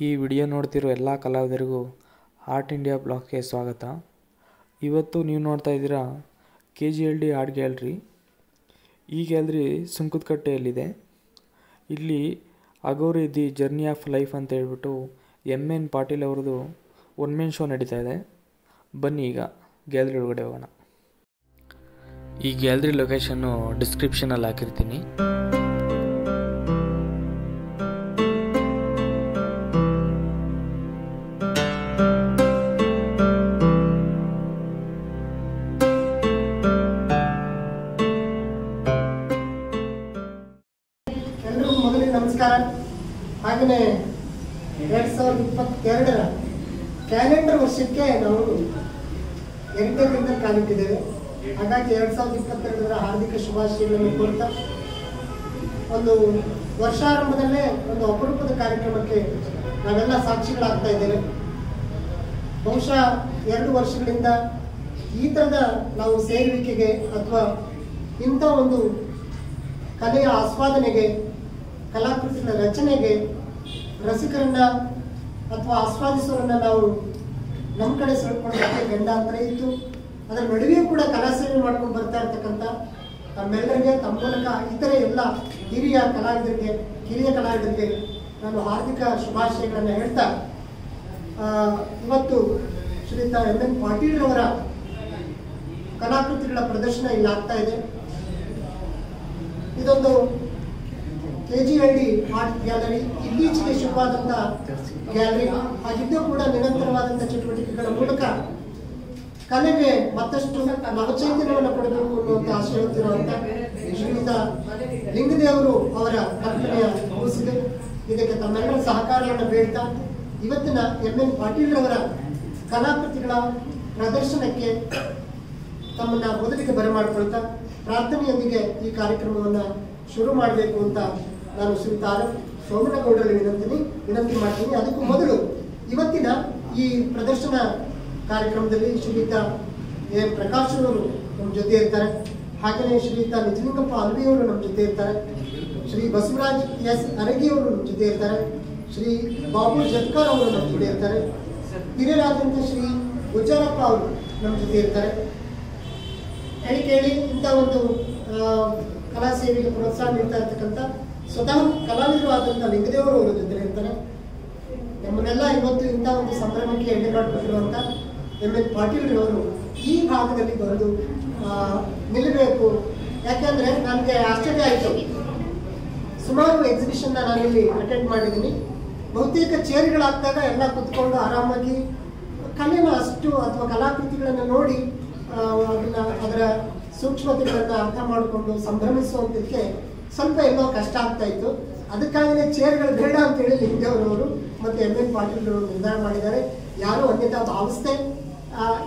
ಈ ವಿಡಿಯೋ ನೋಡ್ತಿರೋ ಎಲ್ಲ ಕಲಾವಿದರಿಗೂ art India ಬ್ಲಾಗ್ಗೆ ಸ್ವಾಗತ. ಇವತ್ತು ನೀವು ನೋಡ್ತಾ ಇದ್ದೀರಾ KGLD ಆರ್ಟ್ ಗ್ಯಾಲರಿ. ಈ ಗ್ಯಾಲರಿ ಸುಂಕದಕಟ್ಟೆಯಲ್ಲಿದೆ. ಇಲ್ಲಿ Aghori the journey of life ಅಂತ ಹೇಳ್ಬಿಟ್ಟು MN ಪಾಟೀಲ್ ಅವ್ರದ್ದು ಒನ್ ಮ್ಯಾನ್ ಶೋ ನಡೀತಾ ಇದೆ. ಬನ್ನಿ ಈಗ ಗ್ಯಾಲರಿ ಒಳಗಡೆ ಹೋಗೋಣ. ಈ ಗ್ಯಾಲರಿ ಲೊಕೇಶನ್ನು ಡಿಸ್ಕ್ರಿಪ್ಷನಲ್ಲಿ ಹಾಕಿರ್ತೀನಿ. ನಮಸ್ಕಾರ. ಹಾಗೆಯೇ 2022ರ ಕ್ಯಾಲೆಂಡರ್ ವರ್ಷಕ್ಕೆ ನಾವು 8ನೇ ದಿನದಲ್ಲಿ ಕಾಲಿಟ್ಟಿದ್ದೇವೆ. ಹಾಗಾಗಿ 2022ರ ಹಾರ್ದಿಕ ಶುಭಾಶಯಗಳನ್ನು ಕೋರ್ತಾ ಒಂದು ವರ್ಷಾರಂಭದಲ್ಲೇ ಒಂದು ಅಪರೂಪದ ಕಾರ್ಯಕ್ರಮಕ್ಕೆ ನಾವೆಲ್ಲ ಸಾಕ್ಷಿಗಳಾಗ್ತಾ ಇದ್ದೇವೆ. ಬಹುಶಃ 2 ವರ್ಷಗಳಿಂದ ಈ ಥರದ ನಾವು ಸೇರುವಿಕೆಗೆ ಅಥವಾ ಇಂಥ ಒಂದು ಕಲೆಯ ಆಸ್ವಾದನೆಗೆ, ಕಲಾಕೃತಿಗಳ ರಚನೆಗೆ ರಸಿಕರನ್ನ ಅಥವಾ ಆಸ್ವಾದಿಸೋರನ್ನ ನಾವು ನಮ್ಮ ಕಡೆ ಸೆಳ್ಕೊಳ್ಳೋದಕ್ಕೆ ಗಂಡಾಂತರ ಇತ್ತು. ಅದರ ನಡುವೆಯೂ ಕೂಡ ಕಲಾ ಸೇವೆ ಮಾಡ್ಕೊಂಡು ಬರ್ತಾ ಇರ್ತಕ್ಕಂಥ ತಮ್ಮೆಲ್ಲರಿಗೆ, ತಮ್ಮ ಮೂಲಕ ಇತರೆ ಎಲ್ಲ ಹಿರಿಯ ಕಲಾವಿದರಿಗೆ ನಾನು ಹಾರ್ದಿಕ ಶುಭಾಶಯಗಳನ್ನು ಹೇಳ್ತಾ, ಇವತ್ತು ಶ್ರೀಯುತ MN ಪಾಟೀಲ್ ಅವರ ಕಲಾಕೃತಿಗಳ ಪ್ರದರ್ಶನ ಇಲ್ಲಿ ಆಗ್ತಾ ಇದೆ. ಇದೊಂದು KGLD ಆರ್ಟ್ ಗ್ಯಾಲರಿ ಇತ್ತೀಚೆಗೆ ಶುರುವಾದಂಥ ಗ್ಯಾಲರಿ ಆಗಿದ್ದು ಕೂಡ ನಿರಂತರವಾದಂಥ ಚಟುವಟಿಕೆಗಳ ಮೂಲಕ ಕಲೆಗೆ ಮತ್ತಷ್ಟು ನವಚೈತನ್ಯವನ್ನು ಕೊಡಬೇಕು ಅನ್ನುವಂಥ ಆಶೆ ಹೊತ್ತಿರುವಂಥ ಶ್ರೀಯುತ ಲಿಂಗದೇವರು ಅವರ ಕಲ್ಪನೆಯ ಮುಗಿಸಿದೆ. ಇದಕ್ಕೆ ತಮ್ಮೆಲ್ಲರ ಸಹಕಾರವನ್ನು ಬೇಡ್ತಾ ಇವತ್ತಿನ MN ಪಾಟೀಲ್ ಅವರ ಕಲಾಕೃತಿಗಳ ಪ್ರದರ್ಶನಕ್ಕೆ ತಮ್ಮನ್ನ ಮೊದಲಿಗೆ ಬರಮಾಡಿಕೊಳ್ತಾ ಪ್ರಾರ್ಥನೆಯೊಂದಿಗೆ ಈ ಕಾರ್ಯಕ್ರಮವನ್ನು ಶುರು ಮಾಡಬೇಕು ಅಂತ ನಾನು ಶ್ರೀಯುತ ಸೋಮನಗೌಡರಲ್ಲಿ ವಿನಂತಿ ಮಾಡ್ತೀನಿ. ಅದಕ್ಕೂ ಮೊದಲು ಇವತ್ತಿನ ಈ ಪ್ರದರ್ಶನ ಕಾರ್ಯಕ್ರಮದಲ್ಲಿ ಶ್ರೀಯುತ ಎ ಪ್ರಕಾಶ್ ಅವರು ನಮ್ಮ ಜೊತೆ ಇರ್ತಾರೆ. ಹಾಗೆಯೇ ಶ್ರೀಯುತ ನಿಜಲಿಂಗಪ್ಪ ಅಲ್ವಿಯವರು ನಮ್ಮ ಜೊತೆ ಇರ್ತಾರೆ. ಶ್ರೀ ಬಸವರಾಜ್ S ಅರಗಿಯವರು ನಮ್ಮ ಜೊತೆ ಇರ್ತಾರೆ. ಶ್ರೀ ಬಾಬು ಜತ್ಕರ್ ಅವರು ನಮ್ಮ ಜೊತೆ ಇರ್ತಾರೆ. ಹಿರಿಯರಾದಂಥ ಶ್ರೀ ಗುಜ್ಜಾರಪ್ಪ ಅವರು ನಮ್ಮ ಜೊತೆ ಇರ್ತಾರೆ. ಕೇಳಿ ಇಂಥ ಒಂದು ಕಲಾ ಸೇವೆಗೆ ಪ್ರೋತ್ಸಾಹ ನೀಡ್ತಾ ಇರ್ತಕ್ಕಂಥ ಸ್ವತಃ ಕಲಾವಿದರು ಆದಂಥ ಲಿಂಗದೇವರು ಅವರ ಜೊತೆ ಇರ್ತಾರೆ. ನಮ್ಮನ್ನೆಲ್ಲ ಇವತ್ತು ಇಂಥ ಒಂದು ಸಂಭ್ರಮಕ್ಕೆ ಎಣ್ಣೆ ಮಾಡಿಕೊಟ್ಟಿರುವಂಥ MN ಪಾಟೀಲ್ ಅವರು ಈ ಭಾಗದಲ್ಲಿ ಬಂದು ನಿಲ್ಲಬೇಕು. ಯಾಕೆಂದ್ರೆ ನನಗೆ ಆಶ್ಚರ್ಯ ಆಯಿತು. ಸುಮಾರು ಎಕ್ಸಿಬಿಷನ್ನ ನಾನಿಲ್ಲಿ ಅಟೆಂಡ್ ಮಾಡಿದ್ದೀನಿ. ಬಹುತೇಕ ಚೇರ್ಗಳಾಗ್ದಾಗ ಎಲ್ಲ ಕುತ್ಕೊಂಡು ಆರಾಮಾಗಿ ಕಲೆನ ಅಷ್ಟು ಅಥವಾ ಕಲಾಕೃತಿಗಳನ್ನು ನೋಡಿ ಅದರ ಸೂಕ್ಷ್ಮತೆಗಳನ್ನು ಅರ್ಥ ಮಾಡಿಕೊಂಡು ಸಂಭ್ರಮಿಸುವಂಥದ್ದಕ್ಕೆ ಸ್ವಲ್ಪ ಎಲ್ಲೋ ಕಷ್ಟ ಆಗ್ತಾ ಇತ್ತು. ಅದಕ್ಕಾಗಿಯೇ ಚೇರ್ಗಳು ಬೇಡ ಅಂತೇಳಿ ಲಿಂಗದೇವರವರು ಮತ್ತು MN ಪಾಟೀಲ್ ಅವರು ನಿರ್ಧಾರ ಮಾಡಿದ್ದಾರೆ. ಯಾರು ಅನ್ಯತಾ ಭಾವಿಸ್ದೆ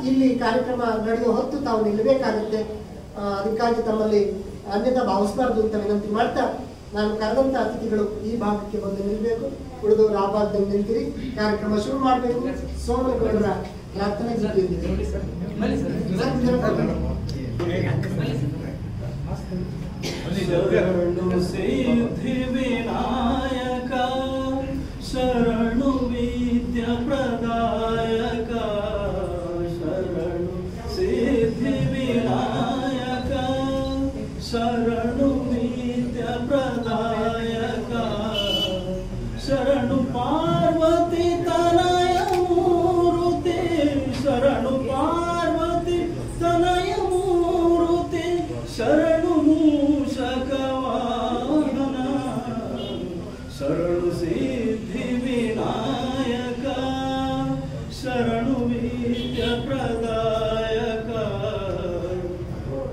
ಇಲ್ಲಿ ಕಾರ್ಯಕ್ರಮ ನಡೆಯುವ ಹೊತ್ತು ತಾವು ನಿಲ್ಲಬೇಕಾಗುತ್ತೆ, ಅದಕ್ಕಾಗಿ ತಮ್ಮಲ್ಲಿ ಅನ್ಯತಾ ಭಾವಿಸಬಾರ್ದು ಅಂತ ವಿನಂತಿ ಮಾಡ್ತಾ, ನಾನು ಕರೆದಂಥ ಅತಿಥಿಗಳು ಈ ಭಾಗಕ್ಕೆ ಬಂದು ನಿಲ್ಲಬೇಕು, ಉಳಿದವರು ಆ ಭಾಗದಲ್ಲಿ ನಿಂತಿರಿ, ಕಾರ್ಯಕ್ರಮ ಶುರು ಮಾಡಬೇಕು. ಸೋಮನಗೌಡರ ಪ್ರಾರ್ಥನೆ ಶರಣು ಸಿದ್ಧಿ ವಿನಾಯಕ, ಶರಣು ವಿದ್ಯ ಪ್ರದಾಯಕ, ಶರಣು ಸಿದ್ಧಿ ವಿನಾಯಕ, ಶರಣು ವಿದ್ಯ ಪ್ರದಾಯಕ, ಶರಣು ಪಾರ್ವತಿ ತನಯ ಮೂರುತಿ, ಶರಣು ಪಾರ್ವತಿ ತನಯ ಮೂರುತಿ, ಶರಣು ಮೂಷಕ ವಾಹನ, ಶರಣು ಸಿದ್ಧಿ ವಿನಾಯಕ, ಶರಣು ವಿದ್ಯ ಪ್ರದಾಯಕ,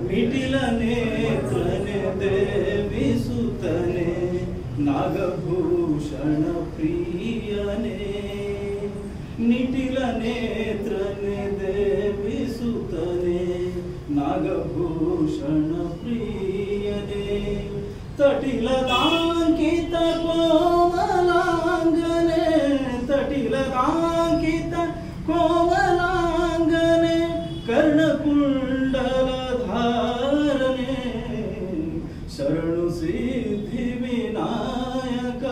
ಮಿಟಿಲ ನೇತ್ರನೆ ದೇವಿ ಸುತನೆ, ನಾಗಭೂಷಣ ಪ್ರಿಯನೇ, ನಿಟಿಲ ನೇತ್ರನೆ ದೇವಿ ಸುತನೆ, ನಾಗಭೂಷಣ ಪ್ರಿಯನೇ, ತಟಿಲದಾಂಕಿತ ಕೋಮಲಾಂಗನೆ, ತಟಿಲದಾಂಕಿತ ಕೋಮಲಾಂಗನೆ, ಕರ್ಣಕುಂಡಲ ಧಾರನೆ, ಶರಣು ಸಿದ್ಧಿ ವಿನಾಯಕ,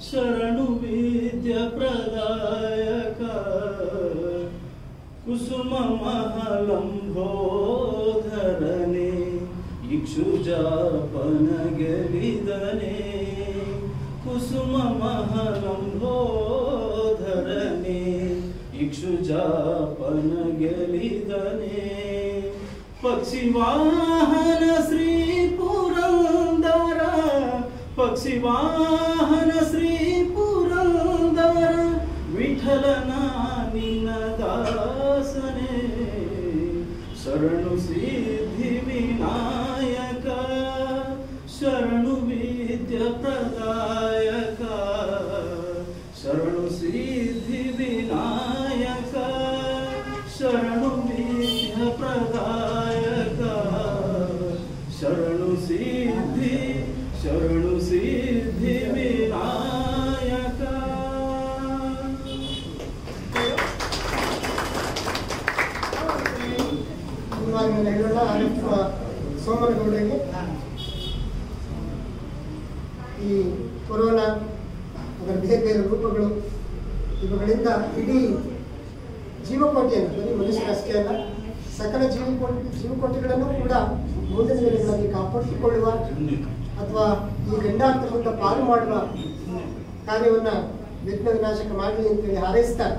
ಶರಣು ವಿದ್ಯ ಕುಸುಮ ಮಹಲಂಬೋಧರನೆ ಇಕ್ಷುಜಾಪನ ಗೆಲಿದನೆ ಕುಸುಮ ಮಹಲಂಬೋಧರನೆ ಇಕ್ಷುಜಾಪನ ಗೆಲಿದನೆ ಪಕ್ಷಿವಾಹನ ಶ್ರೀ ಪುರಂದರ ಪಕ್ಷಿವಾಹನ ಶ್ರೀ ಪುರಂದರ ವಿಠಲನ ನಿನ್ನ ದಾಸನೆ ಶರಣು ಸಿದ್ಧಿ ವಿನಾಯಕ ಶರಣು ವಿದ್ಯ ಪ್ರದಾಯಕ ಶರಣು ಸಿದ್ಧಿ ವಿನಾಯಕ ಶರಣು ವಿದ್ಯ ಪ್ರದಾಯಕ ಶರಣು ಸಿದ್ಧಿ ವಿನಾಯಕ. ಸೋಮನಗೌಡರಿಗೆ ಈ ಕೊರೋನಾ ಅದರ ಬೇರೆ ಬೇರೆ ರೂಪಗಳು ಇವುಗಳಿಂದ ಇಡೀ ಜೀವಕೋಟಿಯನ್ನು ಬರೀ ಮನುಷ್ಯರಷ್ಟೇ ಅಲ್ಲ ಸಕಲ ಜೀವಕೋಟಿಗಳನ್ನು ಕೂಡ ಮುಂದಿನ ದಿನಗಳಲ್ಲಿ ಕಾಪಾಡಿಕೊಳ್ಳುವ ಅಥವಾ ಈ ಗಂಡಾಂತರದಿಂದ ಪಾಲು ಮಾಡುವ ಕಾರ್ಯವನ್ನು ವಿಘ್ನ ವಿನಾಶಕ ಮಾಡಲಿ ಅಂತೇಳಿ ಹಾರೈಸ್ತಾರೆ.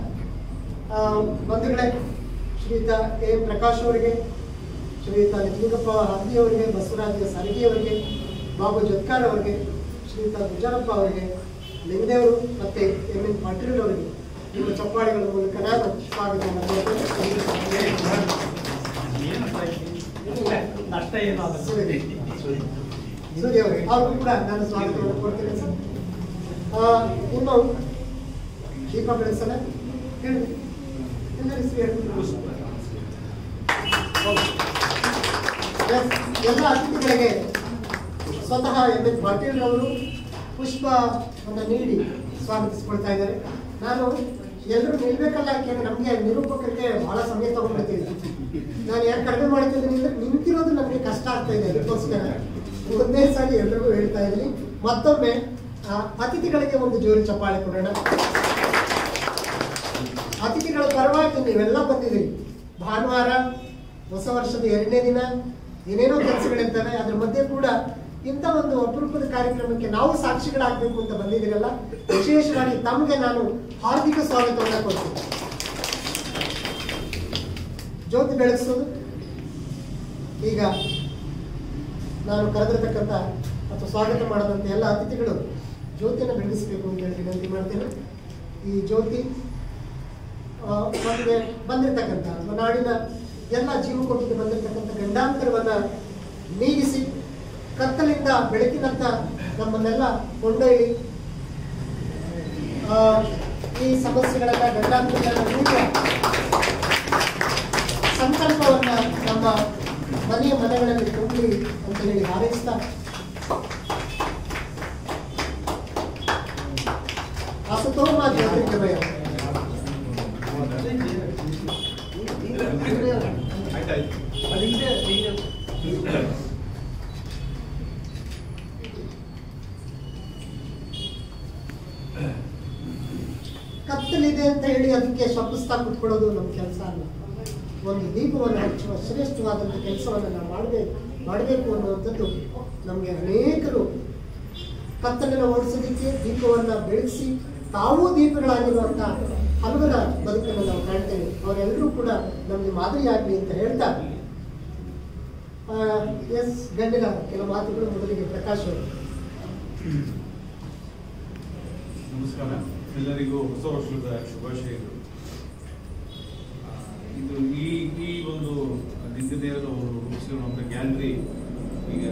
ಬಂಧುಗಳೇ, ಶ್ರೀಯುತ ಎ ಪ್ರಕಾಶ್ ಅವರಿಗೆ, ಶ್ರೀಯುತ ನಿಜಲಿಂಗಪ್ಪ ಹರ್ದಿ ಅವರಿಗೆ, ಬಸವರಾಜ ಸರಗಿ ಅವರಿಗೆ, ಬಾಬು ಜೊತ್ಕಾರ್ ಅವರಿಗೆ, ಶ್ರೀಯುತ ಗುಜರಪ್ಪ ಅವರಿಗೆ, ಲಿಂಗದೇವರು ಮತ್ತು ಎಂ ಎನ್ ಪಾಟೀಲ್ ಅವರಿಗೆ ನಿಮ್ಮ ಚಪ್ಪಾಳೆಗಳ ಮೂಲಕ ನಾನು ಸ್ವಾಗತವನ್ನು ಕೊಡ್ತೇನೆ. ಸೂರ್ಯ ಅವರಿಗೆ ಅವ್ರಿಗೂ ಕೂಡ ನಾನು ಸ್ವಾಗತವನ್ನು ಕೊಡ್ತೇನೆ ಸರ್. ಇನ್ನು ದೀಪ ಬೆಳೆಸಲ್ಲ ಹೇಳಿ ಎಲ್ಲ ಅತಿಥಿಗಳಿಗೆ ಸ್ವತಃ ಎಂ ಎನ್ ಪಾಟೀಲ್ ಅವರು ಪುಷ್ಪವನ್ನು ನೀಡಿ ಸ್ವಾಗತಿಸಿಕೊಳ್ತಾ ಇದ್ದಾರೆ. ನಾನು ಎಲ್ಲರೂ ನಿಲ್ಬೇಕಲ್ಲ, ಯಾಕೆಂದ್ರೆ ನಮಗೆ ನಿರೂಪಕರಿಗೆ ಬಹಳ ಸಮಯ ತಗೊಂಡ್ಬಿಡ್ತೀವಿ. ನಾನು ಯಾರು ಕಡಿಮೆ ಮಾಡ್ತಿದ್ದೀನಿ ಅಂದ್ರೆ ನಿಂತಿರೋದು ನಮಗೆ ಕಷ್ಟ ಆಗ್ತಾ ಇದೆ. ಅದಕ್ಕೋಸ್ಕರ ಒಂದೇ ಸಾರಿ ಎಲ್ರಿಗೂ ಹೇಳ್ತಾ ಇದ್ದೀನಿ. ಮತ್ತೊಮ್ಮೆ ಅತಿಥಿಗಳಿಗೆ ಒಂದು ಜೋರು ಚಪ್ಪಾಳೆ ಕೊಡೋಣ. ಅತಿಥಿಗಳ ಪರವಾಗಿ ನೀವೆಲ್ಲ ಬಂದಿದ್ದೀರಿ. ಭಾನುವಾರ ಹೊಸ ವರ್ಷದ 2ನೇ ದಿನ, ಏನೇನೋ ಕೆಲಸಗಳಿರ್ತವೆ. ಅದ್ರ ಮಧ್ಯೆ ಕೂಡ ಇಂಥ ಒಂದು ಅಪರೂಪದ ಕಾರ್ಯಕ್ರಮಕ್ಕೆ ನಾವು ಸಾಕ್ಷಿಗಳಾಗಬೇಕು ಅಂತ ಬಂದಿದ್ದೀರಲ್ಲ, ವಿಶೇಷವಾಗಿ ತಮಗೆ ನಾನು ಹಾರ್ದಿಕ ಸ್ವಾಗತವನ್ನು ಕೊಡ್ತೀನಿ. ಜ್ಯೋತಿ ಬೆಳಗಿಸೋದು ಈಗ ನಾನು ಕರೆದಿರ್ತಕ್ಕಂಥ ಅಥವಾ ಸ್ವಾಗತ ಮಾಡದಂಥ ಎಲ್ಲ ಅತಿಥಿಗಳು ಜ್ಯೋತಿಯನ್ನು ಬೆಳಗಿಸಬೇಕು ಅಂತ ಹೇಳಿ ವಿನಂತಿ ಮಾಡ್ತೇನೆ. ಈ ಜ್ಯೋತಿ ನಮಗೆ ಬಂದಿರತಕ್ಕಂಥ ಅಥವಾ ನಾಡಿನ ಎಲ್ಲ ಜೀವಕೋಟಿಗೆ ಬಂದಿರತಕ್ಕಂಥ ಗಂಡಾಂತರವನ್ನು ನೀಗಿಸಿ ಕತ್ತಲಿಂದ ಬೆಳಕಿನಂತ ನಮ್ಮನ್ನೆಲ್ಲ ಕೊಂಡೊಯ್ಯಿ ಈ ಸಮಸ್ಯೆಗಳನ್ನ ಗಂಡಾಂತರಗಳನ್ನು ನೀಡುವ ಸಂಕಲ್ಪವನ್ನು ನಮ್ಮ ಮನೆಗಳಲ್ಲಿ ಕೊಂಡ್ಲಿ ಅಂತ ಹೇಳಿ ಹಾರೈಸ್ತಾ ಅಸತೋಮ ಜ್ಯೋತಿರ್ಗಮಯ ಕತ್ತಲಿದೆ ಅಂತ ಹೇಳಿ ಅದಕ್ಕೆ ಶಪಿಸ್ತಾ ಕುತ್ಕೊಳ್ಳೋದು ನಮ್ಮ ಕೆಲಸ ಅಲ್ಲ. ಒಂದು ದೀಪವನ್ನು ಹಚ್ಚುವ ಶ್ರೇಷ್ಠವಾದಂಥ ಕೆಲಸವನ್ನು ನಾವು ಮಾಡಬೇಕು ಅನ್ನುವಂಥದ್ದು ನಮಗೆ ಅನೇಕರು ಕತ್ತಲನ್ನು ಓಡಿಸೋದಕ್ಕೆ ದೀಪವನ್ನು ಬೆಳೆಸಿ ತಾವೂ ದೀಪಗಳಾಗಿರುವಂಥ ಹಲವರ ಬದುಕನ್ನು ನಾವು ಕಾಣ್ತೇವೆ. ಅವರೆಲ್ಲರೂ ಕೂಡ ನಮಗೆ ಮಾದರಿಯಾಗಲಿ ಅಂತ ಹೇಳ್ತಾ ಗಣ್ಯರ ಕೆಲವು ಮಾತುಗಳು. ಮೊದಲಿಗೆ ಪ್ರಕಾಶ್ ಅವರು. ನಮಸ್ಕಾರ, ಎಲ್ಲರಿಗೂ ಹೊಸ ವರ್ಷದ ಶುಭಾಶಯಗಳು. ಇದು ಈ ಒಂದು ಲಿಂಗದೇವರು ರೂಪಿಸಿರುವಂಥ ಗ್ಯಾಲರಿ ಈಗ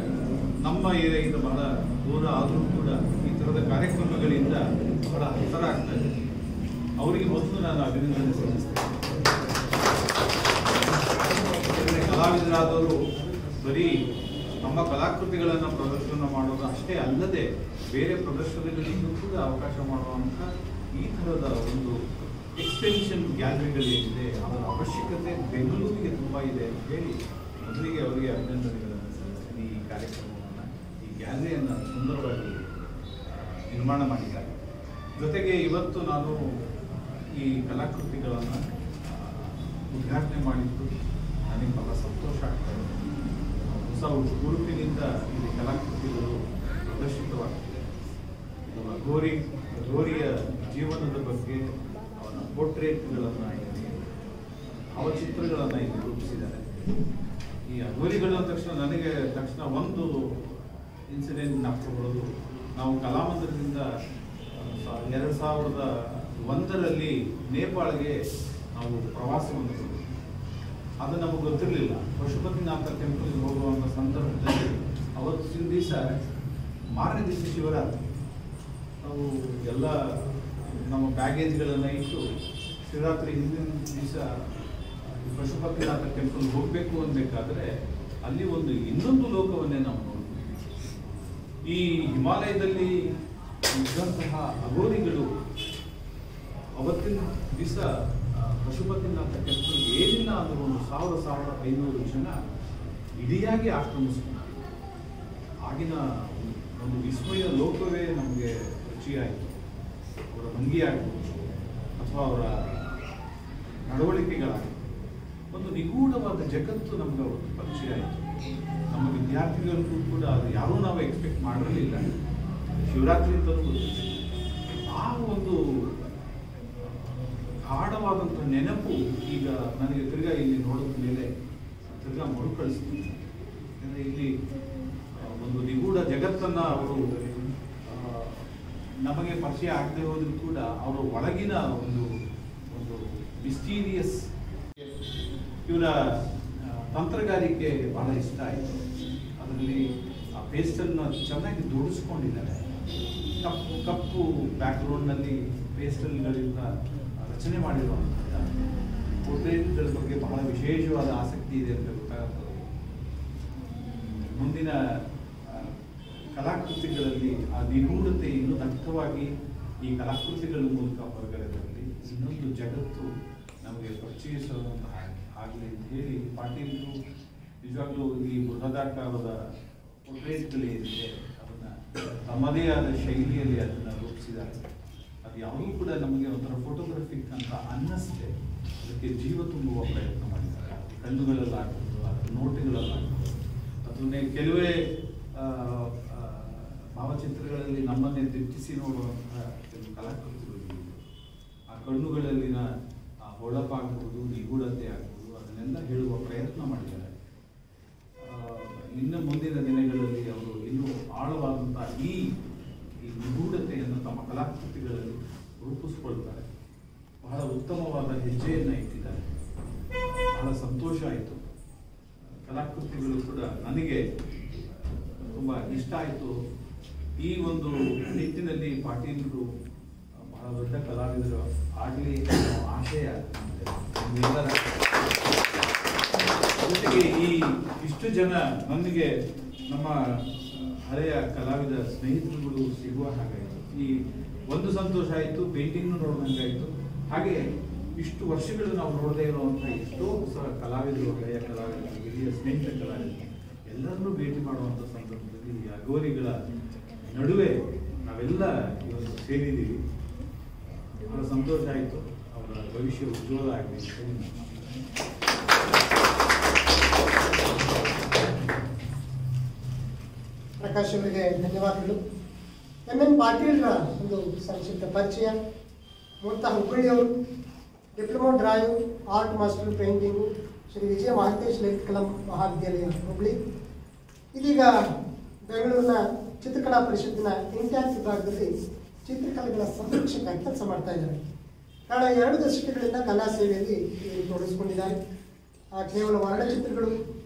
ನಮ್ಮ ಏರಿಯಾದಿಂದ ಬಹಳ ದೂರ ಆದರೂ ಕೂಡ ಈ ಥರದ ಕಾರ್ಯಕ್ರಮಗಳಿಂದ ಬಹಳ ಹತ್ತಿರ ಆಗ್ತಾ ಇದೆ. ಅವರಿಗೆ ಮೊದಲು ನಾನು ಅಭಿನಂದನೆ ಸಲ್ಲಿಸ್ತೇನೆ. ಕಲಾವಿದರಾದವರು ಬರೀ ನಮ್ಮ ಕಲಾಕೃತಿಗಳನ್ನು ಪ್ರದರ್ಶನ ಮಾಡೋದು ಅಷ್ಟೇ ಅಲ್ಲದೆ ಬೇರೆ ಪ್ರದರ್ಶನಗಳಿಗೂ ಕೂಡ ಅವಕಾಶ ಮಾಡುವಂಥ ಈ ಥರದ ಒಂದು ಎಕ್ಸ್ಟೆನ್ಷನ್ ಗ್ಯಾಲರಿಗಳೇನಿದೆ ಅದರ ಅವಶ್ಯಕತೆ ಬೆಂಗಳೂರಿಗೆ ತುಂಬ ಇದೆ ಅಂತ ಹೇಳಿ ಮೊದಲಿಗೆ ಅವರಿಗೆ ಅಭಿನಂದನೆಗಳನ್ನು ಸಲ್ಲಿಸ್ತೀನಿ. ಈ ಕಾರ್ಯಕ್ರಮವನ್ನು, ಈ ಗ್ಯಾಲರಿಯನ್ನು ಸುಂದರವಾಗಿ ನಿರ್ಮಾಣ ಮಾಡಿದ್ದಾರೆ. ಜೊತೆಗೆ ಇವತ್ತು ನಾನು ಈ ಕಲಾಕೃತಿಗಳನ್ನು ಉದ್ಘಾಟನೆ ಉದ್ಘಾಟನೆ ಮಾಡಿದ್ದು ನನಗೆ ಬಹಳ ಸಂತೋಷ ಆಗ್ತಾ ಇದೆ. ಹೊಸ ಉಡುಪಿನಿಂದ ಇಲ್ಲಿ ಕಲಾಕೃತಿಗಳು ಪ್ರದರ್ಶಿತವಾಗ್ತಿದೆ. ಇದು ಅಘೋರಿಯ ಜೀವನದ ಬಗ್ಗೆ ಅವನ ಪೋರ್ಟ್ರೇಟ್ಗಳನ್ನು ಇಲ್ಲಿ ಭಾವಚಿತ್ರಗಳನ್ನು ಇಲ್ಲಿ ರೂಪಿಸಿದ್ದಾರೆ. ಈ ಅಘೋರಿಗಳು ಅಂದ ತಕ್ಷಣ ಒಂದು ಇನ್ಸಿಡೆಂಟ್ ಜ್ಞಾಪಕಗೊಳ್ಳೋದು, ನಾವು ಕಲಾಮಂದಿರದಿಂದ 2001ರಲ್ಲಿ ನೇಪಾಳಗೆ ನಾವು ಪ್ರವಾಸವನ್ನು ಹೋಗಿದ್ವಿ. ಅದು ನಮಗೆ ಗೊತ್ತಿರಲಿಲ್ಲ. ಪಶುಪತಿನಾಥ ಟೆಂಪಲ್ಗೆ ಹೋಗುವಂಥ ಸಂದರ್ಭದಲ್ಲಿ ಅವತ್ತಿನ ದಿವಸ ಮಾರನೇ ದಿವಸ ಶಿವರಾತ್ರಿ. ನಾವು ಎಲ್ಲ ನಮ್ಮ ಬ್ಯಾಗೇಜ್ಗಳನ್ನು ಇಟ್ಟು ಶಿವರಾತ್ರಿ ಹಿಂದಿನ ದಿವಸ ಪಶುಪತಿನಾಥ ಟೆಂಪಲ್ ಹೋಗಬೇಕು ಅನ್ಬೇಕಾದ್ರೆ ಅಲ್ಲಿ ಇನ್ನೊಂದು ಲೋಕವನ್ನೇ ನಾವು ನೋಡ್ತೀವಿ. ಈ ಹಿಮಾಲಯದಲ್ಲಿ ಇದ್ದಂತಹ ಅಘೋರಿಗಳು ಅವತ್ತಿನ ದಿವಸ ಪಶುಪತಿನಾಥ ಟೆಂಪಲ್ ಏನಿಲ್ಲ ಅಂದ್ರೆ 1,500 ಜನ ಇಡಿಯಾಗಿ ಆಕ್ರಮಿಸ್ಕೊಂಡಿದ್ರು. ಆಗಿನ ಒಂದು ವಿಸ್ಮಯ ಲೋಕವೇ ನಮಗೆ ರುಚಿಯಾಯಿತು. ಅವರ ಭಂಗಿಯಾಗಿರ್ಬೋದು ಅಥವಾ ಅವರ ನಡವಳಿಕೆಗಳಾಗಿರ್ಬೋದು, ಒಂದು ನಿಗೂಢವಾದ ಜಗತ್ತು ನಮಗೆ ಅವತ್ತು ಪರಿಚಯ ಆಯಿತು. ನಮ್ಮ ವಿದ್ಯಾರ್ಥಿಗಳಿಗೂ ಕೂಡ ಅದು ಯಾರೂ ನಾವು ಎಕ್ಸ್ಪೆಕ್ಟ್ ಮಾಡಿರಲಿಲ್ಲ. ಶಿವರಾತ್ರಿ ಅಂತಲೂ ಗೊತ್ತಿಲ್ಲ. ಆ ಒಂದು ಗಾಢವಾದಂಥ ನೆನಪು ಈಗ ನನಗೆ ತಿರ್ಗಾ ಇಲ್ಲಿ ನೋಡಿದ ಮೇಲೆ ತಿರ್ಗಾ ಮರುಕಳಿಸ್ತೀನಿ. ಯಾಕಂದರೆ ಇಲ್ಲಿ ಒಂದು ನಿಗೂಢ ಜಗತ್ತನ್ನು ಅವರು ನಮಗೆ ಪರಿಚಯ ಆಗದೆ ಹೋದರೂ ಕೂಡ ಅವರ ಒಳಗಿನ ಒಂದು ಮಿಸ್ಟೀರಿಯಸ್ ಇವರ ತಂತ್ರಗಾರಿಕೆ ಬಹಳ ಇಷ್ಟ ಆಯಿತು. ಅದರಲ್ಲಿ ಆ ಪೇಸ್ಟನ್ನು ಚೆನ್ನಾಗಿ ದುಡಿಸ್ಕೊಂಡಿದ್ದಾರೆ. ಕಪ್ಪು ಬ್ಯಾಕ್ಗ್ರೌಂಡ್ನಲ್ಲಿ ಪೇಸ್ಟಲ್ಗಳಿಂದ ರಚನೆ ಮಾಡಿರುವಂಥ ಪೋರ್ಟ್ರೇಟ್ಗಳ ಬಗ್ಗೆ ಬಹಳ ವಿಶೇಷವಾದ ಆಸಕ್ತಿ ಇದೆ ಅಂತ ಗೊತ್ತಾಗ್ತದೆ. ಮುಂದಿನ ಕಲಾಕೃತಿಗಳಲ್ಲಿ ಆ ನಿಗೂಢತೆ ಇನ್ನೂ ದಟ್ಟವಾಗಿ ಈ ಕಲಾಕೃತಿಗಳ ಮೂಲಕ ಹೊರಗಡೆ ಬರಲಿ, ಇನ್ನೊಂದು ಜಗತ್ತು ನಮಗೆ ಪರಿಚಯಿಸುವಂತಹ ಆಗಲಿ ಅಂತ ಹೇಳಿ ಪಾಟೀಲರು ನಿಜವಾಗ್ಲೂ ಈ ಬೃಹದಾಕಾರದ ಪೋರ್ಟ್ರೇಟ್ಗಳೇನಿದೆ ಅದನ್ನು ತಮ್ಮದೇ ಆದ ಶೈಲಿಯಲ್ಲಿ ಅದನ್ನು ರೂಪಿಸಿದ್ದಾರೆ. ಅದು ಯಾವುದೂ ಕೂಡ ನಮಗೆ ಒಂಥರ ಫೋಟೋಗ್ರಫಿಕ್ ಅಂತ ಅನ್ನಿಸ್ತೇ ಅದಕ್ಕೆ ಜೀವ ತುಂಬುವ ಪ್ರಯತ್ನ ಮಾಡಿದ್ದಾರೆ. ಕಣ್ಣುಗಳಲ್ಲಾಗ್ಬೋದು, ಅದರ ನೋಟಗಳಲ್ಲಾಗ್ಬೋದು, ಅದನ್ನೇ ಕೆಲವೇ ಭಾವಚಿತ್ರಗಳಲ್ಲಿ ನಮ್ಮನ್ನೇ ದಿಟ್ಟಿಸಿ ನೋಡುವಂತಹ ಕೆಲವು ಕಲಾಕೃತಿಗಳು. ಆ ಕಣ್ಣುಗಳಲ್ಲಿನ ಹೊಳಪಾಗ್ಬೋದು, ನಿಗೂಢತೆ ಆಗ್ಬೋದು, ಅದನ್ನೆಲ್ಲ ಹೇಳುವ ಪ್ರಯತ್ನ ಮಾಡಿದ್ದಾರೆ. ಇನ್ನು ಮುಂದಿನ ದಿನಗಳಲ್ಲಿ ಅವರು ಇನ್ನೂ ಆಳವಾದಂತಹ ಈ ನಿಗೂಢತೆಯನ್ನು ತಮ್ಮ ಕಲಾಕೃತಿಗಳಲ್ಲಿ ರೂಪಿಸ್ಕೊಳ್ತಾರೆ. ಬಹಳ ಉತ್ತಮವಾದ ಹೆಜ್ಜೆಯನ್ನು ಇಟ್ಟಿದ್ದಾರೆ. ಬಹಳ ಸಂತೋಷ ಆಯಿತು. ಕಲಾಕೃತಿಗಳು ಕೂಡ ನನಗೆ ತುಂಬ ಇಷ್ಟ ಆಯಿತು. ಈ ಒಂದು ನಿಟ್ಟಿನಲ್ಲಿ ಪಾಟೀಲರು ಬಹಳ ದೊಡ್ಡ ಕಲಾವಿದರು ಆಗಲಿ ಅನ್ನೋ ಆಶಯ ನಿಮ್ಮೆಲ್ಲರ ಜೊತೆಗೆ ಇಷ್ಟು ಜನ ನನಗೆ ನಮ್ಮ ಹಳೆಯ ಕಲಾವಿದ ಸ್ನೇಹಿತರುಗಳು ಸಿಗುವ ಹಾಗಾಯಿತು. ಈ ಒಂದು ಸಂತೋಷ ಆಯಿತು, ಪೇಂಟಿಂಗ್ನು ನೋಡಿದಂಗಾಯಿತು. ಹಾಗೆ ಇಷ್ಟು ವರ್ಷಗಳು ನಾವು ನೋಡದೇ ಇರುವಂಥ ಎಷ್ಟೋ ಕಲಾವಿದರು, ಹಳೆಯ ಕಲಾವಿದರು, ಹಿರಿಯ ಸ್ನೇಹಿತ ಕಲಾವಿದರು ಎಲ್ಲರನ್ನೂ ಭೇಟಿ ಮಾಡುವಂಥ ಸಂದರ್ಭದಲ್ಲಿ ಈ ಅಘೋರಿಗಳ ನಡುವೆ ನಾವೆಲ್ಲ ಇವತ್ತು ಸೇರಿದ್ದೀವಿ. ಬಹಳ ಸಂತೋಷ ಆಯಿತು. ಅವರ ಭವಿಷ್ಯ ಉಜ್ವಲ ಆಗಲಿ. ಪ್ರಕಾಶ್ ಅವರಿಗೆ ಧನ್ಯವಾದಗಳು. ಎಂ ಪಾಟೀಲ್ರ ಒಂದು ಸಂಕ್ಷಿಪ್ತ ಪರಿಚಯ. ಮೂಲತಃ ಹುಬ್ಬಳ್ಳಿಯವರು, diploma drawing, art master painting, Shri Vijay Mahantesh ಲಲಿತಕಲಾ ಮಹಾವಿದ್ಯಾಲಯ ಹುಬ್ಬಳ್ಳಿ. ಇದೀಗ ಬೆಂಗಳೂರಿನ ಚಿತ್ರಕಲಾ ಪರಿಷತ್ತಿನ ಇಂಟ್ಯಾಕ್ಟ್ ವಿಭಾಗದಲ್ಲಿ ಚಿತ್ರಕಲೆಗಳ ಸಂರಕ್ಷಕ ಕೆಲಸ ಮಾಡ್ತಾ ಇದ್ದಾರೆ. ಕಳೆದ 2 ದಶಕಗಳಿಂದ ಕಲಾ ಸೇವೆಯಲ್ಲಿ ತೊಡಗಿಸಿಕೊಂಡಿದ್ದಾರೆ. ಕೇವಲ ವರ್ಣಚಿತ್ರಗಳು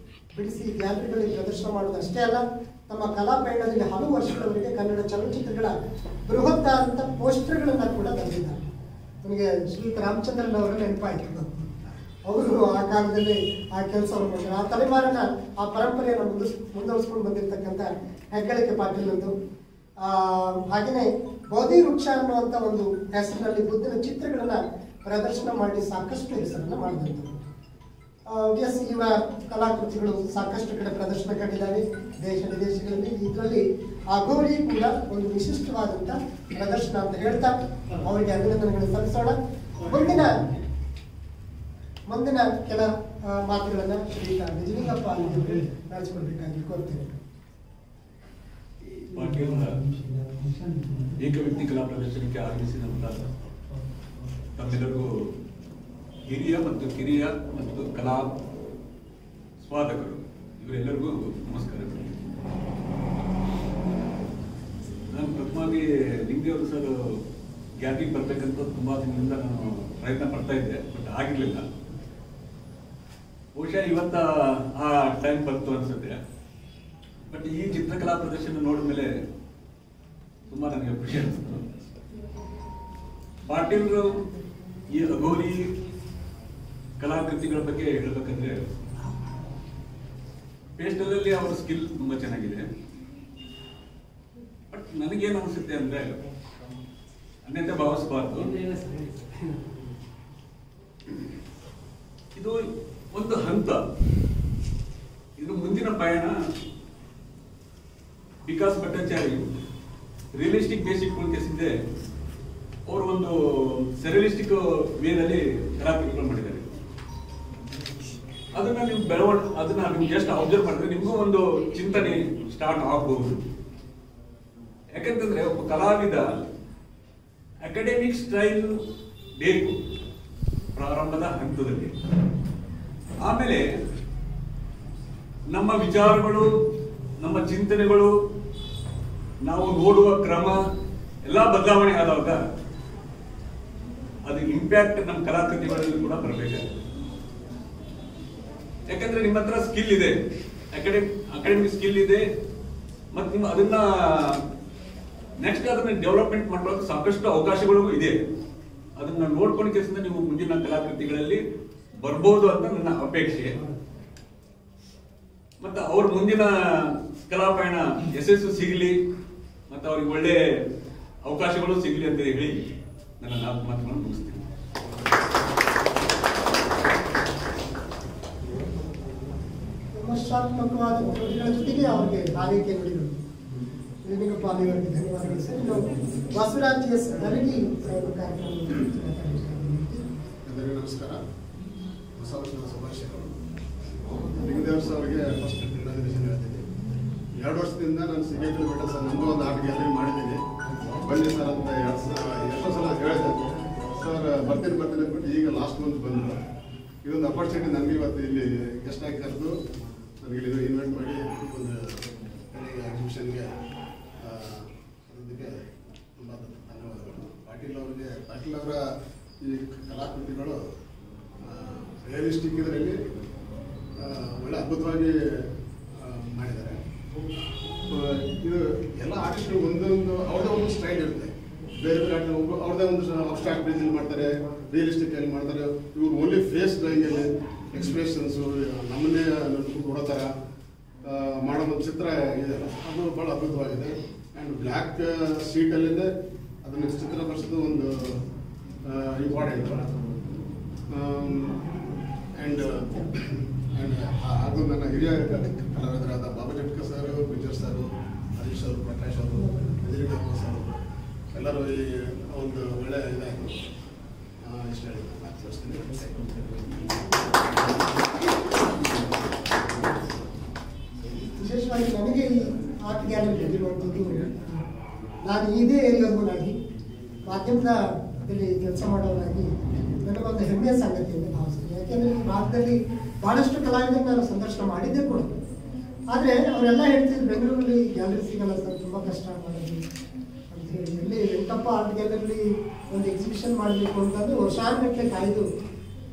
ಬಿಡಿಸಿ ಗ್ಯಾಲರಿಗಳಲ್ಲಿ ಪ್ರದರ್ಶನ ಮಾಡೋದು ಅಷ್ಟೇ ಅಲ್ಲ, ತಮ್ಮ ಕಲಾ ಪಯಣದಲ್ಲಿ ಹಲವು ವರ್ಷಗಳವರೆಗೆ ಕನ್ನಡ ಚಲನಚಿತ್ರಗಳ ಬೃಹತ್ತಾದಂಥ ಪೋಸ್ಟರ್ಗಳನ್ನು ಕೂಡ ತಂದಿದ್ದಾರೆ. ನನಗೆ ಶ್ರೀಯುತ ರಾಮಚಂದ್ರನ್ ಅವರ ನೆನಪಾಯಿತು. ಅವರು ಆ ಕಾಲದಲ್ಲಿ ಆ ಕೆಲಸವನ್ನು ಮಾಡಿದ್ದಾರೆ. ಆ ತಲೆಮಾರಿನ ಆ ಪರಂಪರೆಯನ್ನು ಮುಂದುವರಿಸ್ಕೊಂಡು ಬಂದಿರತಕ್ಕಂಥ ಹೆಗ್ಗಳಿಕೆ ಪಾಟೀಲಂದು. ಹಾಗೆಯೇ ಬೋಧಿ ವೃಕ್ಷ ಅನ್ನುವಂಥ ಒಂದು ಹೆಸರಿನಲ್ಲಿ ಬುದ್ಧನ ಚಿತ್ರಗಳನ್ನು ಪ್ರದರ್ಶನ ಮಾಡಿ ಸಾಕಷ್ಟು ಹೆಸರನ್ನು ಮಾಡಿದಂಥದ್ದು. ಎಸ್, ಇವ ಕಲಾಕೃತಿಗಳು ಸಾಕಷ್ಟು ಕಡೆ ಪ್ರದರ್ಶನ ಕಂಡಿದ್ದಾವೆ ದೇಶ ವಿದೇಶಗಳಲ್ಲಿ. ಇದರಲ್ಲಿ ಅಘೋರಿ ಕೂಡ ಒಂದು ವಿಶಿಷ್ಟವಾದಂಥ ಪ್ರದರ್ಶನ ಅಂತ ಹೇಳ್ತಾ ಅವರಿಗೆ ಅಭಿನಂದನೆಗಳನ್ನು ಸಲ್ಲಿಸೋಣ. ಮುಂದಿನ ಮುಂದಿನ ಕೆಲ ಮಾತುಗಳನ್ನು ಶ್ರೀಯುತ ನಿಜಲಿಂಗಪ್ಪ ಅವರು ನಡೆಸಿಕೊಳ್ಬೇಕಾಗಿ ಕೋರ್ತೇನೆ. ಪಾಟೀಲ್ನ ಏಕ ವ್ಯಕ್ತಿ ಕಲಾ ಪ್ರದರ್ಶನಕ್ಕೆ ಆಗಮಿಸಿದಂತ ತಮ್ಮೆಲ್ಲರಿಗೂ ಹಿರಿಯ ಮತ್ತು ಕಿರಿಯ ಮತ್ತು ಕಲಾ ಸ್ವಾಗತಕರು ಇವರೆಲ್ಲರಿಗೂ ನಮಸ್ಕಾರಗಳು. ನಾನು ಪ್ರಥಮವಾಗಿ ಲಿಂಗದೇವರು ಸರ್ ಗ್ಯಾಲರಿಗೆ ಬರಬೇಕಂತ ತುಂಬಾ ದಿನದಿಂದ ನಾನು ಪ್ರಯತ್ನ ಪಡ್ತಾ ಇದ್ದೆ, ಬಟ್ ಆಗಿರ್ಲಿಲ್ಲ. ಬಹುಶಃ ಇವತ್ತ ಆ ಟೈಮ್ ಬಂತು ಅನ್ಸುತ್ತೆ. ಬಟ್ ಈ ಚಿತ್ರಕಲಾ ಪ್ರದರ್ಶನ ನೋಡಿದ ಮೇಲೆ ತುಂಬಾ ನನಗೆ ಖುಷಿ ಅನಿಸ್ತು. ಪಾಟೀಲ್ರು ಈ ಅಘೋರಿ ಕಲಾಕೃತಿಗಳ ಬಗ್ಗೆ ಹೇಳಬೇಕಂದ್ರೆ ಪೇಸ್ಟಲಲ್ಲಿ ಅವರ ಸ್ಕಿಲ್ ತುಂಬಾ ಚೆನ್ನಾಗಿದೆ. ಬಟ್ ನನಗೇನು ಅನಿಸುತ್ತೆ ಅಂದ್ರೆ ಅನ್ಯತೆ ಭಾವಿಸಬಾರ್ದು. ಇದು ಒಂದು ಹಂತ, ಇದು ಮುಂದಿನ ಪಯಣ. ವಿಕಾಸ್ ಭಟ್ಟಾಚಾರ್ಯ ರಿಯಲಿಸ್ಟಿಕ್ ಬೇಸಿಕ್ ಕೆಲಸಿದ್ದೆ ಅವರು ಒಂದು ಸೆರಿಯಲಿಸ್ಟಿಕ್ ವೇನಲ್ಲಿ ಕಲಾಕೃತಿಗಳು ಮಾಡಿದ್ದಾರೆ. ಅದನ್ನ ನೀವು ಅದನ್ನ ನೀವು ಜಸ್ಟ್ ಅಬ್ಸರ್ವ್ ಮಾಡಿದ್ರೆ ನಿಮಗೂ ಒಂದು ಚಿಂತನೆ ಸ್ಟಾರ್ಟ್ ಆಗಬಹುದು. ಯಾಕಂತಂದ್ರೆ ಒಬ್ಬ ಕಲಾವಿದ ಅಕಾಡೆಮಿಕ್ ಸ್ಟೈಲ್ ಬೇಕು ಪ್ರಾರಂಭದ ಹಂತದಲ್ಲಿ. ಆಮೇಲೆ ನಮ್ಮ ವಿಚಾರಗಳು, ನಮ್ಮ ಚಿಂತನೆಗಳು, ನಾವು ನೋಡುವ ಕ್ರಮ ಎಲ್ಲ ಬದಲಾವಣೆ ಆದಾಗ ಅದು ಇಂಪ್ಯಾಕ್ಟ್ ನಮ್ಮ ಕಲಾಕೃತಿಗಳಲ್ಲಿ ಕೂಡ ಬರಬೇಕಾಗುತ್ತೆ. ಯಾಕಂದ್ರೆ ನಿಮ್ಮ ಹತ್ರ ಸ್ಕಿಲ್ ಇದೆ, ಅಕಾಡೆಮಿಕ್ ಸ್ಕಿಲ್ ಇದೆ, ಮತ್ತೆ ನಿಮ್ಮ ಅದನ್ನ ನೆಕ್ಸ್ಟ್ ಅದನ್ನ ಡೆವಲಪ್ಮೆಂಟ್ ಮಾಡೋಕೆ ಸಾಕಷ್ಟು ಅವಕಾಶಗಳು ಇದೆ. ಅದನ್ನ ನೋಡ್ಕೊಂಡು ಕೆಲಸದಿಂದ ನೀವು ಮುಂದಿನ ಕಲಾಕೃತಿಗಳಲ್ಲಿ ಬರ್ಬೋದು ಅಂತ ನನ್ನ ಅಪೇಕ್ಷೆ. ಮತ್ತೆ ಅವ್ರ ಮುಂದಿನ ಕಲಾಪಯಣ ಯಶಸ್ಸು ಸಿಗಲಿ, ಮತ್ತೆ ಅವ್ರಿಗೆ ಒಳ್ಳೆ ಅವಕಾಶಗಳು ಸಿಗಲಿ ಅಂತ ಹೇಳಿ ನನ್ನ 4 ಮಾತುಗಳನ್ನು ಮುಗಿಸ್ತೀನಿ. ವಿಮರ್ಶಾತ್ಮಕವಾದ ನುಡಿಗಳ ಜೊತೆಗೆ ಅವರಿಗೆ ಆರೈಕೆ ನುಡಿಗಳು. ನಿಜಲಿಂಗಪ್ಪ ಅವರಿಗೆ ಧನ್ಯವಾದಗಳು ಸರ್. ಇನ್ನು ಬಸವರಾಜ್ ಎಸ್ ನರಗಿ ಎಲ್ಲರಿಗೂ ನಮಸ್ಕಾರ. ಹೊಸ ವರ್ಷದ ಶುಭಾಶಯಗಳು. ಲಿಂಗದೇವ್ರ ಅವರಿಗೆ ಫಸ್ಟ್ ಕಂಗ್ರಾಚುಲೇಷನ್ ಹೇಳ್ತೀನಿ. 2 ವರ್ಷದಿಂದ ನಾನು ಸಿಗೇಟು ಬೆಟ್ಟ ಸರ್ ನಮಗೂ ಒಂದು ಆರ್ಟ್ ಗ್ಯಾಲರಿ ಮಾಡಿದ್ದೀನಿ, ಬನ್ನಿ ಸರ್ ಅಂತ ಎಷ್ಟೋ ಸಲ ಹೇಳಿದೆ ಸರ್, ಬರ್ತೀನಿ ಅಂದ್ಬಿಟ್ಟು ಈಗ ಲಾಸ್ಟ್ ಮಂತ್ ಬಂದರು. ಇದೊಂದು ಅಪರ್ಚುನಿಟಿ ನನಗೆ ಇವತ್ತು ಇಲ್ಲಿ ಗೆಸ್ಟ್ ಆಗಿ ಕರೆದು ನನಗೆ ಇಲ್ಲಿ ಇನ್ವೈಟ್ ಮಾಡಿ ಒಂದು ಎಕ್ಸಿಬಿಷನ್ಗೆ ಅದಕ್ಕೆ ತುಂಬ ಧನ್ಯವಾದಗಳು. ಪಾಟೀಲ್ ಅವರ ಈ ಕಲಾಕೃತಿಗಳು ರಿಯಲಿಸ್ಟಿಕ್ ಇದರಲ್ಲಿ ಒಳ್ಳೆ ಅದ್ಭುತವಾಗಿ ಮಾಡಿದ್ದಾರೆ. ಇದು ಎಲ್ಲ ಆರ್ಟಿಸ್ಟ್ಗಳು ಒಂದೊಂದು ಅವ್ರದ್ದೇ ಒಂದು ಸ್ಟೈಲ್ ಇರುತ್ತೆ. ಬೇರೆ ಬೇರೆ ಅವ್ರದ್ದೇ ಒಂದು ಅಬ್ಸ್ಟ್ರಾಕ್ಟ್ ಬೇಸಲ್ಲಿ ಮಾಡ್ತಾರೆ, ರಿಯಲಿಸ್ಟಿಕ್ ಆಗಿ ಮಾಡ್ತಾರೆ. ಇವ್ರು ಓನ್ಲಿ ಫೇಸ್ ಡ್ರಾಯಿಂಗಲ್ಲಿ ಎಕ್ಸ್ಪ್ರೆಷನ್ಸು ನಮ್ಮನ್ನೇ ಕೊಡೋ ಥರ ಮಾಡೋ ಒಂದು ಚಿತ್ರ ಇದೆ, ಅದು ಭಾಳ ಅದ್ಭುತವಾಗಿದೆ. ಆ್ಯಂಡ್ ಬ್ಲ್ಯಾಕ್ ಶೀಟಲ್ಲಿದೆ ಅದನ್ನು ಚಿತ್ರ ಬರ್ಸೋದು ಒಂದು ಇಂಪಾರ್ಟೆಂಟ್. ಆ್ಯಂಡ್ ಅದು ನನ್ನ ಹಿರಿಯ ಕಲಾವಿದರಾದ ಬಾಬಾ ಜಟ್ಕ ಸರ್, ಗುಜ್ಜರ್ ಸರ್, ಹರೀಶ್ ಅವರು, ಪ್ರಕಾಶ್ ಅವರು, ನಿಜಲಿಂಗಪ್ಪ ಸರ್ ಎಲ್ಲರೂ ಈ ಒಂದು ಒಳ್ಳೆ ಇದಾಯಿತು. ಇಷ್ಟ ಹೇಳಿ ಮಾತಾಡ್ತೀನಿ. ವಿಶೇಷವಾಗಿ ನನಗೆ ಈ ಆರ್ಟ್ ಗ್ಯಾಲರಿ ಇರುವಂಥದ್ದು, ನಾನು ಇದೇ ಏರಿಯಾದವನಾಗಿ ಮಾಧ್ಯಮದಲ್ಲಿ ಕೆಲಸ ಮಾಡೋರಾಗಿ ನನಗೊಂದು ಹೆಮ್ಮೆಯ ಸಂಗತಿ ಅಂತ ಭಾವಿಸ್ತೀನಿ. ಯಾಕೆಂದರೆ ಈ ಭಾಗದಲ್ಲಿ ಭಾಳಷ್ಟು ಕಲಾವಿದರಿಗೆ ನಾನು ಸಂದರ್ಶನ ಮಾಡಿದ್ದೆ ಕೂಡ. ಆದರೆ ಅವರೆಲ್ಲ ಹೇಳ್ತಿದ್ರು ಬೆಂಗಳೂರಲ್ಲಿ ಗ್ಯಾಲರಿ ಸಿಗಲ್ಲ ಸರ್, ತುಂಬ ಕಷ್ಟ ಮಾಡೋದು ಅಂತ ಹೇಳಿ. ಇಲ್ಲಿ ವೆಂಕಪ್ಪ ಆರ್ಟ್ ಗ್ಯಾಲರಿ ಒಂದು ಎಕ್ಸಿಬಿಷನ್ ಮಾಡಬೇಕು ಅಂತಂದ್ರೆ ವರ್ಷಾನುಗಟ್ಟಲೆ ಕಾಯ್ದು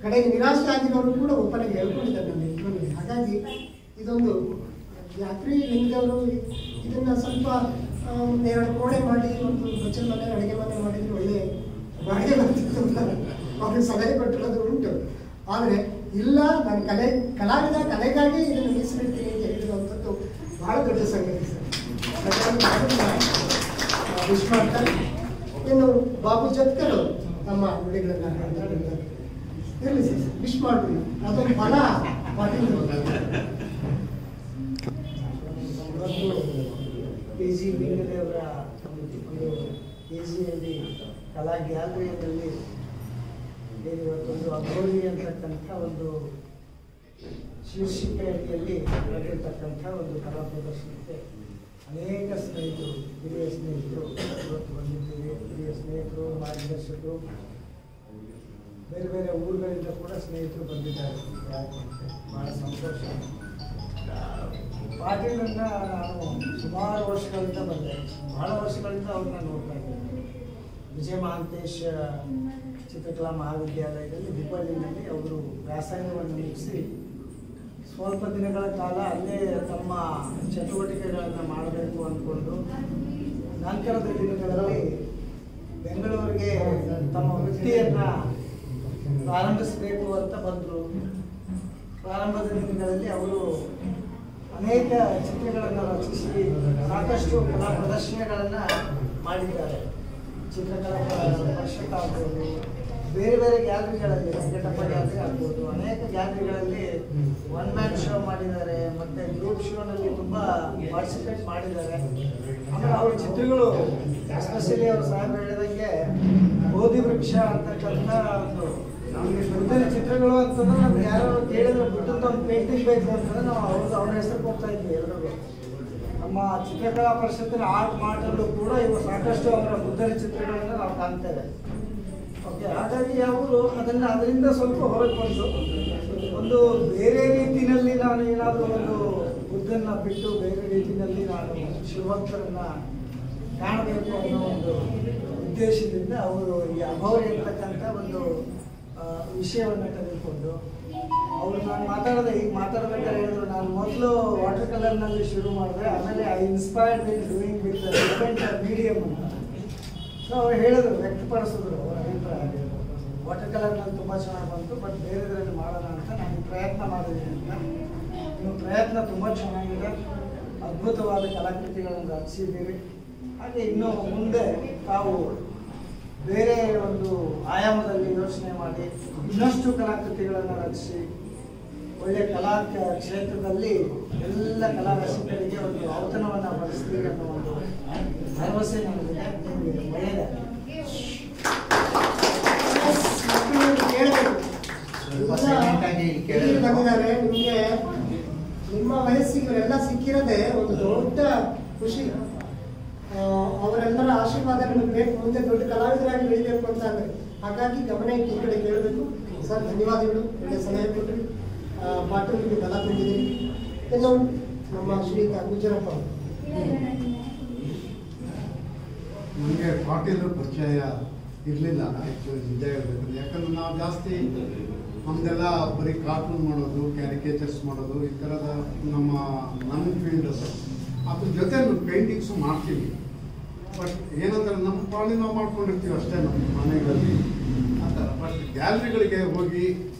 ಕಡೆಗೆ ನಿರಾಶೆ ಆಗಿರೋರು ಕೂಡ ಒಪ್ಪನೆಗೆ ಹೇಳ್ಕೊಂಡಿದ್ದಾರೆ ನನ್ನ ಯಜಮಾನಿಗೆ. ಹಾಗಾಗಿ ಇದೊಂದು ಯಾಕ್ರಿ ಲಿಂಗದವರು ಇದನ್ನ ಸ್ವಲ್ಪ 2 ಕೋಣೆ ಮಾಡಿ ಒಂದು ಬಚ್ಚಲ ಮನೆ, ಅಡುಗೆ ಮನೆ ಮಾಡಿದ್ರೆ ಒಳ್ಳೆ ಬಾಡಿಗೆ ಬರ್ತಿತ್ತು ಅಂತ ಅವ್ರಿಗೆ ಸಲಹೆ ಕೊಟ್ಟಿರೋದು ಉಂಟು. ಆದರೆ ಇಲ್ಲ, ನಾನು ಕಲೆಗಾಗಿ ಇದನ್ನು ಮೀಸಲಿಡ್ತೀನಿ ಅಂತ ಹೇಳಿರುವಂಥದ್ದು ಬಹಳ ದೊಡ್ಡ ಸಂಗತಿ ಸರ್. ವಿಶ್ ಮಾಡ್ತಾರೆ. ಇನ್ನು ಬಾಬು ಜತ್ಕರ್ ತಮ್ಮ ನುಡಿಗಳನ್ನು ಹೇಳ್ತಾರೆ. ಇರಲಿ ಸರ್, ವಿಶ್ ಮಾಡ್ರಿ, ಅದೊಂದು ಫಲ ಪಾಟೀಲ್. PG ಲಿಂಗದೇವರ ಒಂದು KGಯಲ್ಲಿ ಕಲಾ ಗ್ಯಾಲರಿಯಲ್ಲಿ ಇವತ್ತೊಂದು ಅಘೋರಿ ಅಂತಕ್ಕಂಥ ಒಂದು ಶೀರ್ಷಿಕೆ ಅಡಿಯಲ್ಲಿ ನಡೆದಿರ್ತಕ್ಕಂಥ ಒಂದು ಕಲಾ ಪ್ರದರ್ಶನಕ್ಕೆ ಅನೇಕ ಸ್ನೇಹಿತರು, ಹಿರಿಯ ಸ್ನೇಹಿತರು ಇವತ್ತು ಬಂದಿದ್ದೀವಿ. ಹಿರಿಯ ಸ್ನೇಹಿತರು, ಮಾರ್ಗದರ್ಶಕರು, ಬೇರೆ ಬೇರೆ ಊರುಗಳಿಂದ ಕೂಡ ಸ್ನೇಹಿತರು ಬಂದಿದ್ದಾರೆ. ಭಾಳ ಸಂತೋಷ. ಪಾಟೀಲನ್ನ ನಾನು ಸುಮಾರು ವರ್ಷಗಳಿಂದ ಬಂದೆ, ಬಹಳ ವರ್ಷಗಳಿಂದ ಅವ್ರನ್ನ ನೋಡ್ತಾ ಇದ್ದೇನೆ. ವಿಜಯ ಮಹಾಂತೇಶ್ ಚಿತ್ರಕಲಾ ಮಹಾವಿದ್ಯಾಲಯದಲ್ಲಿ ಹುಬ್ಬಳ್ಳಿನಲ್ಲಿ ಅವರು ವ್ಯಾಸಂಗವನ್ನು ಮುಗಿಸಿ ಸ್ವಲ್ಪ ದಿನಗಳ ಕಾಲ ಅಲ್ಲೇ ತಮ್ಮ ಚಟುವಟಿಕೆಗಳನ್ನು ಮಾಡಬೇಕು ಅಂದ್ಕೊಂಡು ನಂತರದ ದಿನಗಳಲ್ಲಿ ಬೆಂಗಳೂರಿಗೆ ತಮ್ಮ ವೃತ್ತಿಯನ್ನು ಪ್ರಾರಂಭಿಸಬೇಕು ಅಂತ ಬಂದರು. ಪ್ರಾರಂಭದ ದಿನಗಳಲ್ಲಿ ಅವರು ಅನೇಕ ಚಿತ್ರಗಳನ್ನು ರಚಿಸಿ ಸಾಕಷ್ಟು ಕಲಾ ಪ್ರದರ್ಶನಗಳನ್ನು ಮಾಡಿದ್ದಾರೆ. ಚಿತ್ರಕಲಾ ಪರಿಷತ್ ಆಗ್ಬೋದು, ಬೇರೆ ಬೇರೆ ಗ್ಯಾಲರಿಗಳಲ್ಲಿ, ವೆಂಕಟಪ್ಪ ಗ್ಯಾಲರಿ ಆಗ್ಬೋದು, ಅನೇಕ ಗ್ಯಾಲರಿಗಳಲ್ಲಿ ಒನ್ ಮ್ಯಾನ್ ಶೋ ಮಾಡಿದ್ದಾರೆ. ಮತ್ತು ಗ್ರೂಪ್ ಶೋನಲ್ಲಿ ತುಂಬ ಪಾರ್ಟಿಸಿಪೇಟ್ ಮಾಡಿದ್ದಾರೆ. ಆಮೇಲೆ ಅವ್ರ ಚಿತ್ರಗಳು ಎಸ್ಪೆಷಲಿ ಅವರು ಸಾಹೇಬ್ ಹೇಳಿದಂಗೆ ಬೋಧಿ ವೃಕ್ಷ ಅಂತಕ್ಕಂಥ ಒಂದು ನಮಗೆ ಬುದ್ಧನ ಚಿತ್ರಗಳು ಅಂತಂದ್ರೆ ನಮ್ಗೆ ಯಾರು ಕೇಳಿದ್ರೆ ಬುದ್ಧದ ಒಂದು ಪೇಂಟಿಂಗ್ ಬೇಕು ಅಂತಂದ್ರೆ ನಾವು ಅವ್ರ ಹೆಸರು ಕೊಡ್ತಾ ಇದ್ವಿ ಎಲ್ರಿಗೂ. ನಮ್ಮ ಚಿತ್ರಕಲಾ ಪರಿಷತ್ತಿನ ಆರ್ಟ್ ಮಾಡಲು ಕೂಡ ಇವು ಸಾಕಷ್ಟು ಅವರ ಬುದ್ಧನ ಚಿತ್ರಗಳನ್ನು ನಾವು ಕಾಣ್ತೇವೆ. ಓಕೆ, ಹಾಗಾಗಿ ಅವರು ಅದರಿಂದ ಸ್ವಲ್ಪ ಹೊರಗೆ ಬಂದು ಒಂದು ಬೇರೆ ರೀತಿಯಲ್ಲಿ ನಾನು ಏನಾದರೂ ಒಂದು ಬುದ್ಧನ ಬಿಟ್ಟು ಬೇರೆ ರೀತಿಯಲ್ಲಿ ನಾನು ಶಿವಭಕ್ತರನ್ನ ಕಾಣಬೇಕು ಅನ್ನೋ ಒಂದು ಉದ್ದೇಶದಿಂದ ಅವರು ಈ ಅಘೋರಿ ಇರ್ತಕ್ಕಂಥ ಒಂದು ವಿಷಯವನ್ನು ತೆಗೆದುಕೊಂಡು ಅವರು ನಾನು ಮಾತಾಡಬೇಕಾದ್ರೆ ಹೇಳಿದ್ರು, ನಾನು ಮೊದಲು ವಾಟರ್ ಕಲರ್ನಲ್ಲಿ ಶುರು ಮಾಡಿದೆ, ಆಮೇಲೆ I inspired in doing with different medium ಅಂತ. ಸೊ ಅವ್ರು ಹೇಳಿದ್ರು, ವ್ಯಕ್ತಪಡಿಸಿದ್ರು ಅವರ ಅಭಿಪ್ರಾಯ. ವಾಟರ್ ಕಲರ್ನಲ್ಲಿ ತುಂಬ ಚೆನ್ನಾಗಿ ಬಂತು, ಬಟ್ ಬೇರೆದ್ರಲ್ಲಿ ಮಾಡೋಣ ಅಂತ ನಾನು ಪ್ರಯತ್ನ ಮಾಡಿದ್ದೀನಿ ಅಂತ. ನಿಮ್ಮ ಪ್ರಯತ್ನ ತುಂಬ ಚೆನ್ನಾಗಿದೆ, ಅದ್ಭುತವಾದ ಕಲಾಕೃತಿಗಳನ್ನು ರಚಿಸಿದ್ದೀರಿ. ಹಾಗೆ ಇನ್ನು ಮುಂದೆ ತಾವು ಬೇರೆ ಒಂದು ಆಯಾಮದಲ್ಲಿ ಯೋಚನೆ ಮಾಡಿ ಇನ್ನಷ್ಟು ಕಲಾಕೃತಿಗಳನ್ನು ರಚಿಸಿ ಒಳ್ಳೆಯ ಕಲಾ ಕ್ಷೇತ್ರದಲ್ಲಿ ಎಲ್ಲ ಕಲಾ ರಸಿಕರಿಗೆ ಒಂದು ಔತಣವನ್ನು ಬರೆಸ್ತೀರಿ ಅನ್ನೋ ಒಂದು ಭರವಸೆ ನಮಗಿದೆ. ನಿಮಗೆ ಒಳ್ಳೆಯದಾಗಲಿ. ಬಂದಿದ್ದಾರೆ. ನಿಮಗೆ ನಿಮ್ಮ ವಯಸ್ಸಿಗೆ ಇವರೆಲ್ಲ ಸಿಕ್ಕಿರೋದೇ ಒಂದು ದೊಡ್ಡ ಖುಷಿ. ಅವರೆಲ್ಲರ ಆಶೀರ್ವಾದ ನಿಮಗೆ ಬೇಕು, ಮುಂದೆ ದೊಡ್ಡ ಕಲಾವಿದರಾಗಿ ಬೆಳಿಬೇಕು ಅಂತ ಅಂದರೆ. ಹಾಗಾಗಿ ಗಮನ ಇಟ್ಟು ಈ ಕಡೆ ಕೇಳಬೇಕು. ಸರ್ ಧನ್ಯವಾದಗಳು, ಒಳ್ಳೆ ಸಲಹೆ ಕೊಟ್ಟರಿ. ಪಾಟೀಲ್ ನಿಮಗೆ ಕಲಾ ತುಂಬಿದ್ದೀರಿ. ಇನ್ನು ನಮ್ಮ ಶ್ರೀಯುತ ಗುಜರಪ್ಪ ನನಗೆ ಪಾಟೀಲ್ ಪರಿಚಯ ಇರಲಿಲ್ಲ ಆ್ಯಕ್ಚುಲಿ, ನಿಜ ಹೇಳ್ಬೇಕಂದ್ರೆ. ಯಾಕಂದ್ರೆ ನಾವು ಜಾಸ್ತಿ ನಮ್ಮದೆಲ್ಲ ಬರೀ ಕಾರ್ಟೂನ್ ಮಾಡೋದು, ಕ್ಯಾರಿಕೇಚರ್ಸ್ ಮಾಡೋದು, ಈ ಥರದ ನನ್ನ ಫೀಲ್ಡ್ ಅದು. ಅದ್ರ ಜೊತೆ ಪೇಂಟಿಂಗ್ಸು ಮಾಡ್ತೀವಿ. ಬಟ್ ಏನಂದ್ರೆ ನಮ್ಮ ಪಾಳಿ ನಾವು ಮಾಡ್ಕೊಂಡಿರ್ತೀವಿ ಅಷ್ಟೇ ನಮ್ಮ ಮನೆಗಳಲ್ಲಿ ಆ ಥರ. ಬಟ್ ಗ್ಯಾಲರಿಗಳಿಗೆ ಹೋಗಿ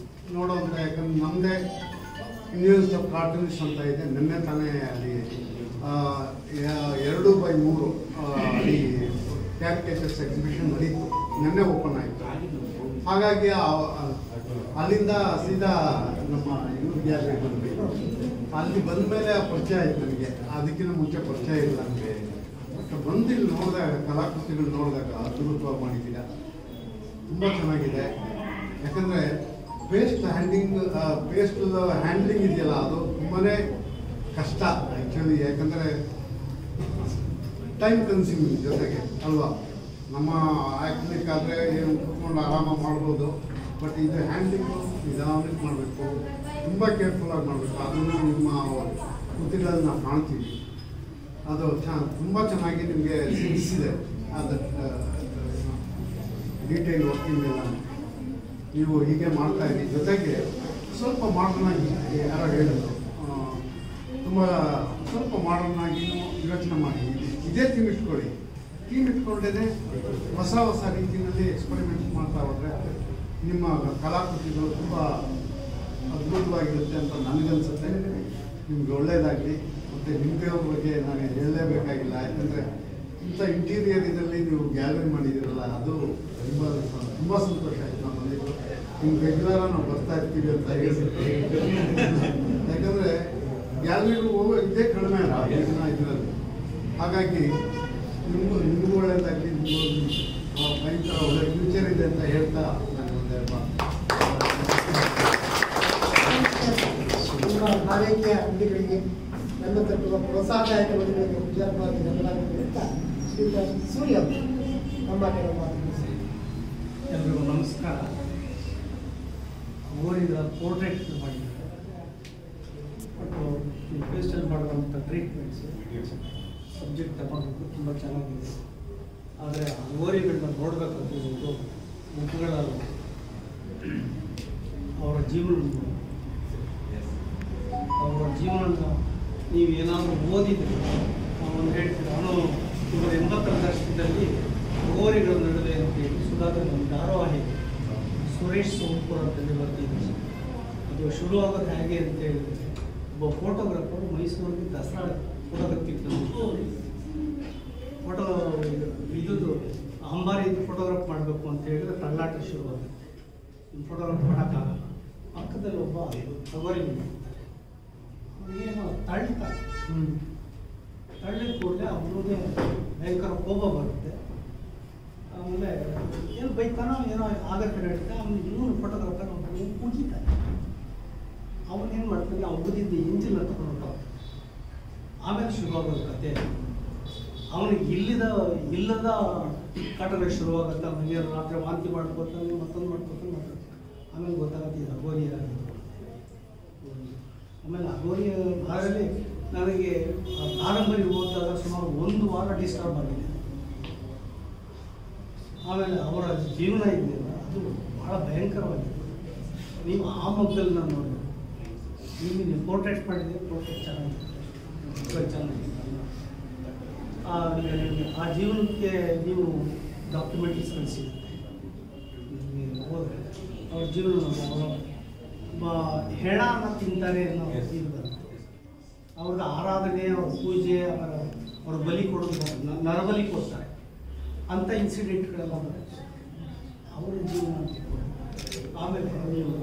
ನೋಡೋಂಥ, ಯಾಕಂದ್ರೆ ನಮ್ಮದೇ ಯೂನಿವರ್ಸಿಟಿ ಆಫ್ ಕಾರ್ಟೂನ್ಸ್ ಅಂತ ಇದೆ. ನಿನ್ನೆ ತಾನೇ ಅಲ್ಲಿ 2x3 ಅಲ್ಲಿ ಕ್ಯಾರಿಕೇಚರ್ಸ್ ಎಕ್ಸಿಬಿಷನ್ ನಡೀತು, ನಿನ್ನೆ ಓಪನ್ ಆಯಿತು. ಹಾಗಾಗಿ ಅಲ್ಲಿಂದ ಸೀದಾ ನಮ್ಮ ಇವ್ರ ಗ್ಯಾಲರಿ ಬಂದ್ವಿ. ಅಲ್ಲಿ ಬಂದ ಮೇಲೆ ಪರಿಚಯ ಆಯ್ತು ನನಗೆ. ಅದಕ್ಕಿಂತ ಮುಂಚೆ ಪರಿಚಯ ಇಲ್ಲ ನನಗೆ. ಬಟ್ ಬಂದು ಇಲ್ಲಿ ನೋಡಿದಾಗ, ಕಲಾಕೃತಿಗಳು ನೋಡಿದಾಗ ಅದ್ಭುತವಾಗಿ ಮಾಡಿದ್ದೀರಾ, ತುಂಬ ಚೆನ್ನಾಗಿದೆ. ಯಾಕಂದರೆ ಪೇಸ್ಟ್ ಹ್ಯಾಂಡ್ಲಿಂಗ್ ಇದೆಯಲ್ಲ, ಅದು ತುಂಬಾ ಕಷ್ಟ ಆ್ಯಕ್ಚುಲಿ. ಯಾಕಂದರೆ ಟೈಮ್ ಕನ್ಸ್ಯೂಮಿಂಗ್ ಜೊತೆಗೆ ಅಲ್ವಾ. ನಮ್ಮ ಆ್ಯಕ್ಟ್ಲಿಕ್ ಆದರೆ ಏನು ಕುತ್ಕೊಂಡು ಆರಾಮಾಗಿ ಮಾಡ್ಬೋದು. ಬಟ್ ಇದು ಹ್ಯಾಂಡ್ಲಿಂಗು ನಿಧಾನಕ್ಕೆ ಮಾಡಬೇಕು, ತುಂಬ ಕೇರ್ಫುಲ್ಲಾಗಿ ಮಾಡಬೇಕು. ಅದನ್ನು ನಿಮ್ಮ ಕೃತಿಗಳಲ್ಲಿ ನಾವು ಕಾಣ್ತೀವಿ. ಅದು ತುಂಬ ಚೆನ್ನಾಗಿ ನಿಮಗೆ ಸಿದ್ಧಿಸಿದೆ. ಅದು ಡೀಟೇಲ್ ವರ್ಕಿಂಗ್ ಎಲ್ಲ ನೀವು ಹೀಗೆ ಮಾಡ್ತಾಯಿದ್ದೀವಿ. ಜೊತೆಗೆ ಸ್ವಲ್ಪ ಮಾಡರ್ನಾಗಿ ಯಾರೋ ಹೇಳಿದ್ರು, ಸ್ವಲ್ಪ ಮಾಡರ್ನಾಗಿ ಯೋಚನೆ ಮಾಡಿ ಇದೇ ಥೀಮ್ ಇಟ್ಕೊಳ್ಳಿ. ಥೀಮ್ ಇಟ್ಕೊಂಡೇ ಹೊಸ ರೀತಿಯಲ್ಲಿ ಎಕ್ಸ್ಪರಿಮೆಂಟ್ ಮಾಡ್ತಾ ಹೋದರೆ ನಿಮ್ಮ ಕಲಾಕೃತಿಗಳು ತುಂಬ ಅದ್ಭುತವಾಗಿರುತ್ತೆ ಅಂತ ನನಗನ್ಸುತ್ತೆ. ನಿಮ್ಗೆ ಒಳ್ಳೆಯದಾಗಲಿ. ಮತ್ತು ನಿಮ್ಮದೇವ್ರ ಬಗ್ಗೆ ನಾನು ಹೇಳಲೇಬೇಕಾಗಿಲ್ಲ. ಯಾಕಂದರೆ ಇಂಥ ಇಂಟೀರಿಯರ್ ಇದರಲ್ಲಿ ನೀವು ಗ್ಯಾಲರಿ ಮಾಡಿದ್ದೀರಲ್ಲ, ಅದು ತುಂಬ ಸಂತೋಷ ಆಯಿತು. ನಾವು ಬಂದಿದ್ದು ನಿಮ್ಗೆ ರೆಗ್ಯುಲರಾಗಿ ನಾವು ಬರ್ತಾ ಇರ್ತೀವಿ ಅಂತ ಹೇಳ್ಬಿಟ್ಟು. ಯಾಕಂದರೆ ಗ್ಯಾಲರಿಗಳು ಇದೇ ಕಡಿಮೆ ಅಲ್ಲ ಇದರಲ್ಲಿ. ಹಾಗಾಗಿ ನಿಮಗೂ ಒಳ್ಳೆಯದಾಗಲಿ, ನಿಮಗೂ ಭಯಂಕರ ಒಳ್ಳೆ ಫ್ಯೂಚರ್ ಇದೆ ಅಂತ ಹೇಳ್ತಾ ನಾನು ಒಂದೆರಡು ಹಾರೈಕೆಯ ನುಡಿಗಳಿಗೆ ನನ್ನ ತಟ್ಟುವ ಪ್ರೋತ್ಸಾಹದಾಯಕ ನುಡಿಗಳಿಗೆ ಪೂಜಾರ್ಪವಾಗಿ ಧನ್ಯವಾದಗಳು ಅಂತ ಶ್ರೀಯುತ ಸೂರ್ಯ ನಮ್ಮ ಕೆಲವು ಮಾತುಗಳು. ಎಲ್ರಿಗೂ ನಮಸ್ಕಾರ. ಅವರಿಗಳ ಪೋರ್ಟ್ರೇಟ್ ಮಾಡಿದ್ದಾರೆ, ಮತ್ತು ಈ ಪೇಸ್ಟಲ್ಲಿ ಮಾಡುವಂಥ ಟ್ರೀಟ್ಮೆಂಟ್ಸು ಸಬ್ಜೆಕ್ಟ್ ತಗೊಂಡು ತುಂಬ ಚೆನ್ನಾಗಿದೆ. ಆದರೆ ಅಗೋರಿಗಳನ್ನ ನೋಡಬೇಕಾದ್ರು ಮುಖಗಳ ಅವರ ಜೀವನ ನೀವು ಏನಾದರೂ ಓದಿದರೆ ಅವನು ಹೇಳ್ತೀರ. ಅವನು 80ರ ದಶಕದಲ್ಲಿ ಅಗೋರಿಗಳ ನಡುವೆ ಅಂತೇಳಿ ಸುಧಾಕರ್ ಒಂದು ಧಾರಾವಾಹಿ ಸುರೇಶ್ ಸೋಂಪುರ ಅಂತೇಳಿ ಬರ್ತಿದ್ದೆ. ಅದು ಶುರುವಾಗೋದು ಹೇಗೆ ಅಂತ ಹೇಳಿದ್ರೆ, ಒಬ್ಬ ಫೋಟೋಗ್ರಾಫರ್ ಮೈಸೂರಿಗೆ ದಸರಾ ಫೋಟೋಗ್ರಫಿ ಫೋಟೋ ಇದು ಅಂಬಾರಿ ಫೋಟೋಗ್ರಾಫ್ ಮಾಡಬೇಕು ಅಂತ ಹೇಳಿದ್ರೆ ತಳ್ಳಾಟ ಶುರುವಾಗುತ್ತೆ. ಫೋಟೋಗ್ರಾಫ್ ಮಾಡೋಕ್ಕಾಗಲ್ಲ. ಪಕ್ಕದಲ್ಲಿ ಒಬ್ಬ ಅಗೋರಿ ಅವನಿಗೇನೋ ತಳ್ಳಿದ ಕೂಡಲೇ ಅವನಿಗೆ ಭಯಂಕರ ಕೋಪ ಬರುತ್ತೆ. ಆಮೇಲೆ ಏನು ಬೈತಾನೋ ಏನೋ ಆಗತ್ತೆ ನಡೀತಾ. ಅವನು ಇನ್ನೊಂದು ಫೋಟೋಗ್ರಾಫರ್ ಅವನು ಉಗಿತಾನೆ. ಅವನೇನು ಮಾಡ್ತಾನೆ, ಆ ಉಗಿದಿದ್ದ ಇಂಜಿನ್ ತಗೊಂಡು ಆಮೇಲೆ ಶುರುವಾಗೋದು ಕತೆ. ಅವನಿಗೆ ಇಲ್ಲದ ಕಾಟಗಳು ಶುರುವಾಗುತ್ತೆ. ಅವನಿಗೆ ರಾತ್ರಿ ವಾಂತಿ ಮಾಡ್ಕೊತಾನೆ, ಮತ್ತೊಂದು ಮಾಡ್ಕೊತಾನೆ. ಆಮೇಲೆ ಗೊತ್ತಾಗುತ್ತೆ ಇದು ಅಗೋರಿ ಆಗಿದ್ದು. ಆಮೇಲೆ ಅಗೋರಿ ಭಾಗದಲ್ಲಿ ನನಗೆ ಕಾದಂಬರಿ ಓದಿದಾಗ ಸುಮಾರು 1 ವಾರ ಡಿಸ್ಟರ್ಬ್ ಆಗಿದೆ. ಆಮೇಲೆ ಅವರ ಜೀವನ ಇದೆಯಲ್ಲ, ಅದು ಭಾಳ ಭಯಂಕರವಾಗಿದೆ. ನೀವು ಆ ಮಗ್ಗಲ್ಲಿ ನಾನು ನೋಡಬೇಕು. ನೀವು ಪೋರ್ಟ್ರೇಟ್ ಮಾಡಿದೆ, ಪೋರ್ಟ್ರೇಟ್ ಚೆನ್ನಾಗಿದೆ. ಆ ಜೀವನಕ್ಕೆ ನೀವು ಡಾಕ್ಯುಮೆಂಟ್ರೀಸ್ ಕಳಿಸಿರುತ್ತೆ. ಹೋದರೆ ಅವ್ರ ಜೀವನ ಹೆಣನ ತಿಂತಾರೆ ಅನ್ನೋ ಇದು ಬರುತ್ತೆ. ಅವ್ರದ್ದು ಆರಾಧನೆ, ಅವ್ರ ಪೂಜೆ, ಅವ್ರ ಬಲಿ ಕೊಡೋದು, ನರಬಲಿ ಕೊಡ್ತಾರೆ ಅಂಥ ಇನ್ಸಿಡೆಂಟ್ಗಳೆಲ್ಲ ಬರುತ್ತೆ ಅವರ ಜೀವನ. ಆಮೇಲೆ ನೀವು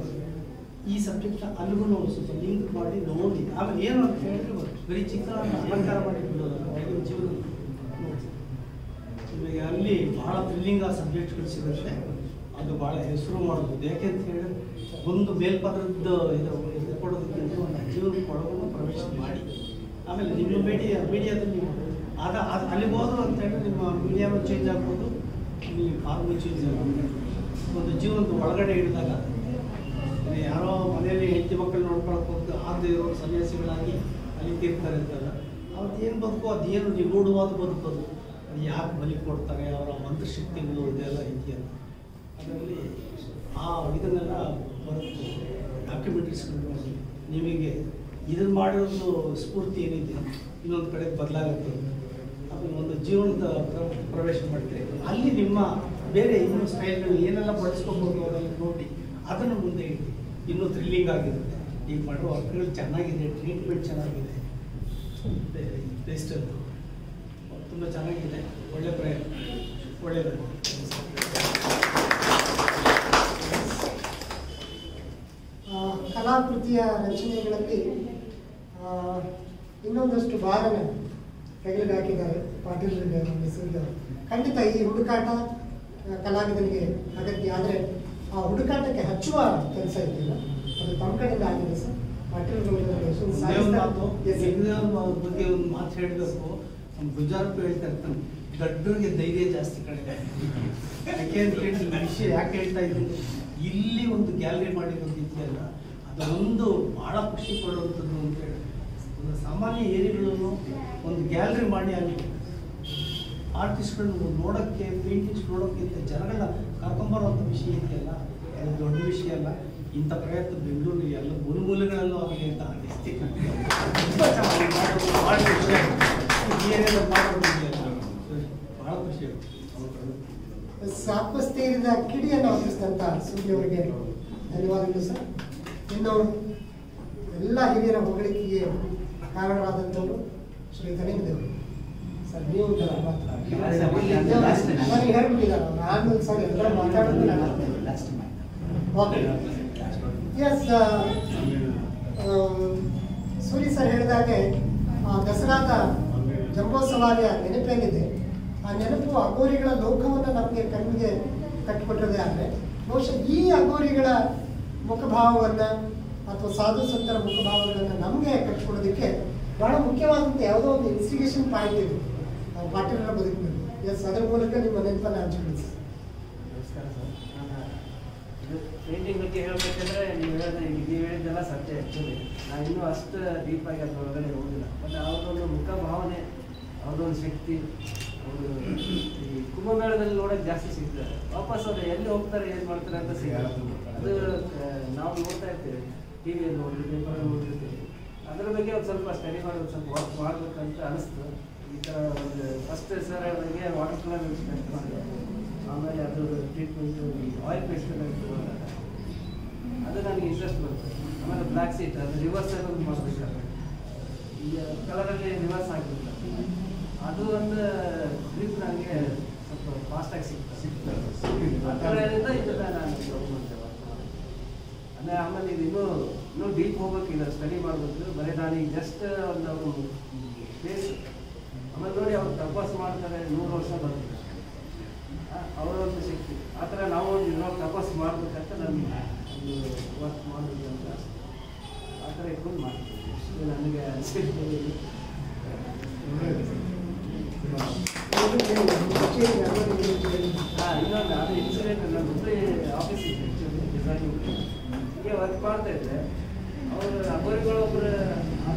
ಈ ಸಬ್ಜೆಕ್ಟ್ ಅಲ್ಲಿಗೂ ನಾವು ಸ್ವಲ್ಪ ಲಿಂಕ್ ಮಾಡಿ ನೋಡಿ. ಆಮೇಲೆ ಏನು ಅಂತ ಹೇಳಿದ್ರೆ ಬರೀ ಚಿತ್ರವನ್ನು ಅಲಂಕಾರ ಮಾಡಿ ಬಿಡೋದಲ್ಲ, ಜೀವನ ನಿಮಗೆ ಅಲ್ಲಿ ಭಾಳ ಥ್ರಿಲ್ಲಿಂಗ್ ಆ ಸಬ್ಜೆಕ್ಟ್ಗಳು ಸಿಗುತ್ತೆ. ಅದು ಭಾಳ ಹೆಸರು ಮಾಡ್ಬೋದು. ಯಾಕೆಂತ ಹೇಳಿದ್ರೆ ಒಂದು ಮೇಲ್ಪದರದ ಇದು ಕೊಡೋದಕ್ಕಿಂತ ಒಂದು ಜೀವನ ಕೊಡೋದನ್ನು ಪ್ರವೇಶ ಮಾಡಿ. ಆಮೇಲೆ ನಿಮ್ಮ ಮೀಡಿಯಾದಲ್ಲಿ ನೀವು ಅಲ್ಲಿಗೆ ಹೋದ್ರು ಅಂತ ಹೇಳಿದ್ರೆ ನಿಮ್ಮ ಮೀಡಿಯಾನು ಚೇಂಜ್ ಆಗ್ಬೋದು, ನಿಮ್ಮ ಫಾರ್ಮು ಚೇಂಜ್ ಆಗ್ಬೋದು. ಒಂದು ಜೀವನದ ಒಳಗಡೆ ಹಿಡಿದಾಗ ಯಾರೋ ಮನೆಯಲ್ಲಿ ಹೆಂಡತಿ ಮಕ್ಕಳು ನೋಡ್ಕೊಳಕ್ಕೆ ಹೋಗ್ತು ಆಗದೆ ಇರೋ ಸನ್ಯಾಸಿಗಳಾಗಿ ಅಲ್ಲಿ ತೀರ್ತಾರೆ ಅಂತಲ್ಲ, ಅವ್ರದ್ದು ಏನು ಬದುಕು, ಅದೇನು ನಿಗೂಢವಾದ ಬದುಕೋದು, ಅದು ಯಾಕೆ ಬಲಿ ಕೊಡ್ತಾರೆ, ಅವರ ಮಂತ್ರಶಕ್ತಿಗಳು ಇದೆಲ್ಲ ಇದೆಯಲ್ಲ, ಅದರಲ್ಲಿ ಆ ಇದನ್ನೆಲ್ಲ ಬರುತ್ತೆ. ಡಾಕ್ಯುಮೆಂಟ್ರೀಸ್ಗಳು ನಿಮಗೆ ಇದನ್ನು ಮಾಡಿರೋದು ಸ್ಫೂರ್ತಿ ಏನಿದೆ ಇನ್ನೊಂದು ಕಡೆ ಬದಲಾಗುತ್ತೆ. ಆಮೇಲೆ ಒಂದು ಜೀವನದ ಪ್ರವೇಶ ಮಾಡ್ತೀರಿ, ಅಲ್ಲಿ ನಿಮ್ಮ ಬೇರೆ ಇನ್ನೂ ಸ್ಟೈಲ್ಗಳು ಏನೆಲ್ಲ ಬಳಸ್ಕೋಬೋದು ಅದನ್ನು ನೋಡಿ ಅದನ್ನು ಮುಂದೆ ಇಡಿ. ಇನ್ನೂ ಥ್ರಿಲ್ಲಿಂಗ್ ಆಗಿರುತ್ತೆ. ಈಗ ಮಾಡುವ ವರ್ಕ್ಗಳು ಚೆನ್ನಾಗಿದೆ, ಟ್ರೀಟ್ಮೆಂಟ್ ಚೆನ್ನಾಗಿದೆ, ಬೆಸ್ಟ್ ತುಂಬ ಚೆನ್ನಾಗಿದೆ. ಒಳ್ಳೆ ಪ್ರಯತ್ನ, ಒಳ್ಳೆಯದು. ಕಲಾಕೃತಿಯ ರಚನೆಗಳಲ್ಲಿ ಇನ್ನೊಂದಷ್ಟು ಭಾರನ ಹೆಗಲಿಗೆ ಹಾಕಿದ್ದಾರೆ ಪಾಟೀಲರಿಗೆ, ಹೆಸರಿದ್ದಾರೆ. ಖಂಡಿತ ಈ ಹುಡುಕಾಟ ಕಲಾವಿದನಿಗೆ ಅಗತ್ಯ. ಆದರೆ ಆ ಹುಡುಕಾಟಕ್ಕೆ ಹಚ್ಚುವ ಕೆಲಸ ಇದೆಯಲ್ಲ, ಅದು ತಮ್ಮ ಕಡೆಯಿಂದ ಆಗಿದೆ ಸರ್. ಪಾಟೀಲ್ ಬಗ್ಗೆ ಒಂದು ಮಾತು ಹೇಳಬೇಕು. ನಮ್ಮ ಗುಜರಾತ್ ಹೇಳ್ತಾ ಇರ್ತಾನೆ, ದಡ್ಡರಿಗೆ ಧೈರ್ಯ ಜಾಸ್ತಿ ಕಡಿಮೆ. ಯಾಕೆ ಅಂತ ಹೇಳಿ ವಿಷಯ ಯಾಕೆ ಹೇಳ್ತಾ ಇದ್ದೀನಿ, ಇಲ್ಲಿ ಒಂದು ಗ್ಯಾಲರಿ ಮಾಡಿರೋದು ಇದೆಯಲ್ಲ, ಅದೊಂದು ಭಾಳ ಖುಷಿ ಪಡುವಂಥದ್ದು ಅಂತ ಹೇಳಿ. ಒಂದು ಸಾಮಾನ್ಯ ಏರಿಯಾಗಳನ್ನು ಒಂದು ಗ್ಯಾಲರಿ ಮಾಡಿ ಅಲ್ಲಿ ಆರ್ಟಿಸ್ಟ್ಗಳನ್ನ ನೋಡೋಕ್ಕೆ, ಪೇಂಟಿಂಗ್ಸ್ ನೋಡೋಕ್ಕಿಂತ ಜನಗಳನ್ನ ಕರ್ಕೊಂಬರೋಂಥ ವಿಷಯ ಇದೆಯಲ್ಲ, ಅದು ದೊಡ್ಡ ವಿಷಯ ಅಲ್ಲ. ಇಂಥ ಪ್ರಯತ್ನ ಬೆಂಗಳೂರು ಎಲ್ಲ ಮೂಲೆಗಳಲ್ಲೂ ಆಗಲಿ ಅಂತ ಅನಿಸ್ತಿ. ತುಂಬ ಚೆನ್ನಾಗಿ ಮಾಡೋದು ವಿಷಯ ಏನೆಲ್ಲ ಮಾಡೋದು ಇದೆಯಲ್ಲ, ಭಾಳ ಖುಷಿ ಆಗುತ್ತೆ. ಆತ್ಮಸ್ಥೈರ್ಯದ ಕಿಡಿಯನ್ನು ಹಾಕಿಸಿದಂಥ ಸೂರ್ಯ ಅವರಿಗೆ ಧನ್ಯವಾದಗಳು ಸರ್. ಇನ್ನು ಎಲ್ಲ ಹಿರಿಯರ ಹೊಗಳಿಕೆಗೆ ಕಾರಣರಾದಂಥವರು ಶ್ರೀ ಧನೇಂದ್ರ ಸರ್. ನೀವು ನನಗೆ ಹೇಳ್ಬಿಟ್ಟಿದ್ದಾರೆ, ನಾನು ಸರ್ ಎಲ್ಲರೂ ಮಾತಾಡೋದು ಓಕೆ. ಎಸ್, ಸೂರಿ ಸರ್ ಹೇಳಿದಾಗೆ ದಸರಾದ ಜಂಬೋ ಸವಾರಿಯ ನೆನಪೇನಿದೆ, ಆ ನೆನಪು ಅಗೋರಿಗಳ ಲೋಕವನ್ನು ನಮಗೆ ಕಣ್ಣಿಗೆ ಕಟ್ಟಿಕೊಟ್ಟದೆ. ಆದರೆ ಬಹುಶಃ ಈ ಅಗೋರಿಗಳ ಮುಖಭಾವವನ್ನು, ಅಥವಾ ಸಾಧು ಸಂತರ ಮುಖಭಾವಗಳನ್ನು ನಮಗೆ ಕಟ್ಟಿಕೊಡೋದಕ್ಕೆ ಬಹಳ ಮುಖ್ಯವಾದಂಥ ಯಾವುದೋ ಒಂದು ಇನ್ಸ್ಟಿಗೇಷನ್ ಪಾಯಿಂಟ್ ಇದೆ ನಾವು ಪಾಟೀಲರ ಬದುಕಿನಲ್ಲಿ. ಎಸ್, ಅದರ ಮೂಲಕ ನಿಮ್ಮ ನೆನಪನ್ನು ಹಂಚಿಕೊಳ್ಳಿ. ನಮಸ್ಕಾರ ಸರ್. ಇದು ಪೇಂಟಿಂಗ್ ಬಗ್ಗೆ ಹೇಳಬೇಕಂದ್ರೆ ನೀವು ಹೇಳಿದ್ದೆಲ್ಲ ಸತ್ಯ. ಆ್ಯಕ್ಚುಲಿ ನಾನು ಇನ್ನೂ ಅಷ್ಟು ಡೀಪಾಗಿ ಅದರೊಳಗಡೆ ಹೋಗಿಲ್ಲ. ಬಟ್ ಅವ್ರದ್ದೊಂದು ಮುಖ ಭಾವನೆ, ಅವ್ರದ್ದೊಂದು ಶಕ್ತಿ, ಅವರು ಈ ಕುಂಭಮೇಳದಲ್ಲಿ ನೋಡೋಕೆ ಜಾಸ್ತಿ ಸಿಗ್ತಾರೆ. ವಾಪಸ್ ಅವ್ರು ಎಲ್ಲಿ ಹೋಗ್ತಾರೆ, ಏನು ಮಾಡ್ತಾರೆ ಅಂತ ಸಿಗಲ್ಲ. ಅದು ನಾವು ನೋಡ್ತಾ ಇರ್ತೀವಿ, ಟಿ ವಿಯಲ್ಲಿ ನೋಡಿರ್ತೀವಿ, ಪೇಪರಲ್ಲಿ ನೋಡಿರ್ತೀವಿ. ಅದರ ಬಗ್ಗೆ ಒಂದು ಸ್ವಲ್ಪ ಸ್ಟಡಿ ಮಾಡಿ ಒಂದು ಸ್ವಲ್ಪ ವರ್ಕ್ ಮಾಡಬೇಕಂತ ಅನಿಸ್ತು. ಈ ಥರ ಒಂದು ಫಸ್ಟ್ ಸರ್ ಅವರಿಗೆ ವಾಟರ್ ಕಲರ್ ಇನ್ಸ್ಪೆಕ್ಟ್ ಮಾಡಿದೆ. ಆಮೇಲೆ ಅದು ಟ್ರೀಟ್ಮೆಂಟು ಈ ಆಯಿಲ್ ಪೇಸ್ಟ್ ಅದು ನನಗೆ ಇಂಟ್ರೆಸ್ಟ್ ಬಂತು. ಆಮೇಲೆ ಬ್ಲ್ಯಾಕ್ ಸೀಟ್ ಅದು ರಿವರ್ಸ್ ಆಗೋದು ಮಾಡಬೇಕಾದ್ರೆ ಈ ಕಲರಲ್ಲಿ ರಿವರ್ಸ್ ಆಗಿಬಿಟ್ಟು ಅದು ಒಂದು ಗ್ರಿಪ್ ನನಗೆ ಸ್ವಲ್ಪ ಫಾಸ್ಟಾಗಿ ಸಿಗ್ತದೆ. ಆ ಥರದಿಂದ ಇದನ್ನು ನಾನು ಅಂದರೆ ಆಮೇಲೆ ಇದು ಇನ್ನೂ ಡೀಪ್ ಹೋಗ್ಬೇಕಿಲ್ಲ, ಸ್ಟಡಿ ಮಾಡಬೇಕು. ಬರೀ ನಾನೀಗ ಜಸ್ಟ್ ಒಂದು ಅವರು ಫೇಸ್ ಆಮೇಲೆ ನೋಡಿ ಅವ್ರು ತಪಾಸ್ ಮಾಡ್ತಾರೆ, 100 ವರ್ಷ ಬರುತ್ತೆ ಅವರ ಒಂದು ಶಕ್ತಿ. ಆ ಥರ ನಾವು ಒಂದು ತಪಾಸ್ ಮಾಡಬೇಕಂತ ನನಗೆ ಒಂದು ವರ್ಕ್ ಮಾಡಬೇಕು ಅಂತ ಆ ಥರ ಇಟ್ಕೊಂಡು ಮಾಡ್ತೀನಿ. ನನಗೆ ಇನ್ನೊಂದು ಅದು ಇನ್ಸಿಡೆಂಟ್. ನಾನು ಮುಂದೆ ಆಫೀಸ್ ಇದ್ದೆ ಆ್ಯಕ್ಚುಲಿ ಡಿಸೈನಿಂಗ್, ಹೀಗೆ ವರ್ಕ್ ಮಾಡ್ತಾ ಇದ್ದೆ. ಅವರು ಅಬ್ಬರಿಗಳು ಒಬ್ಬರು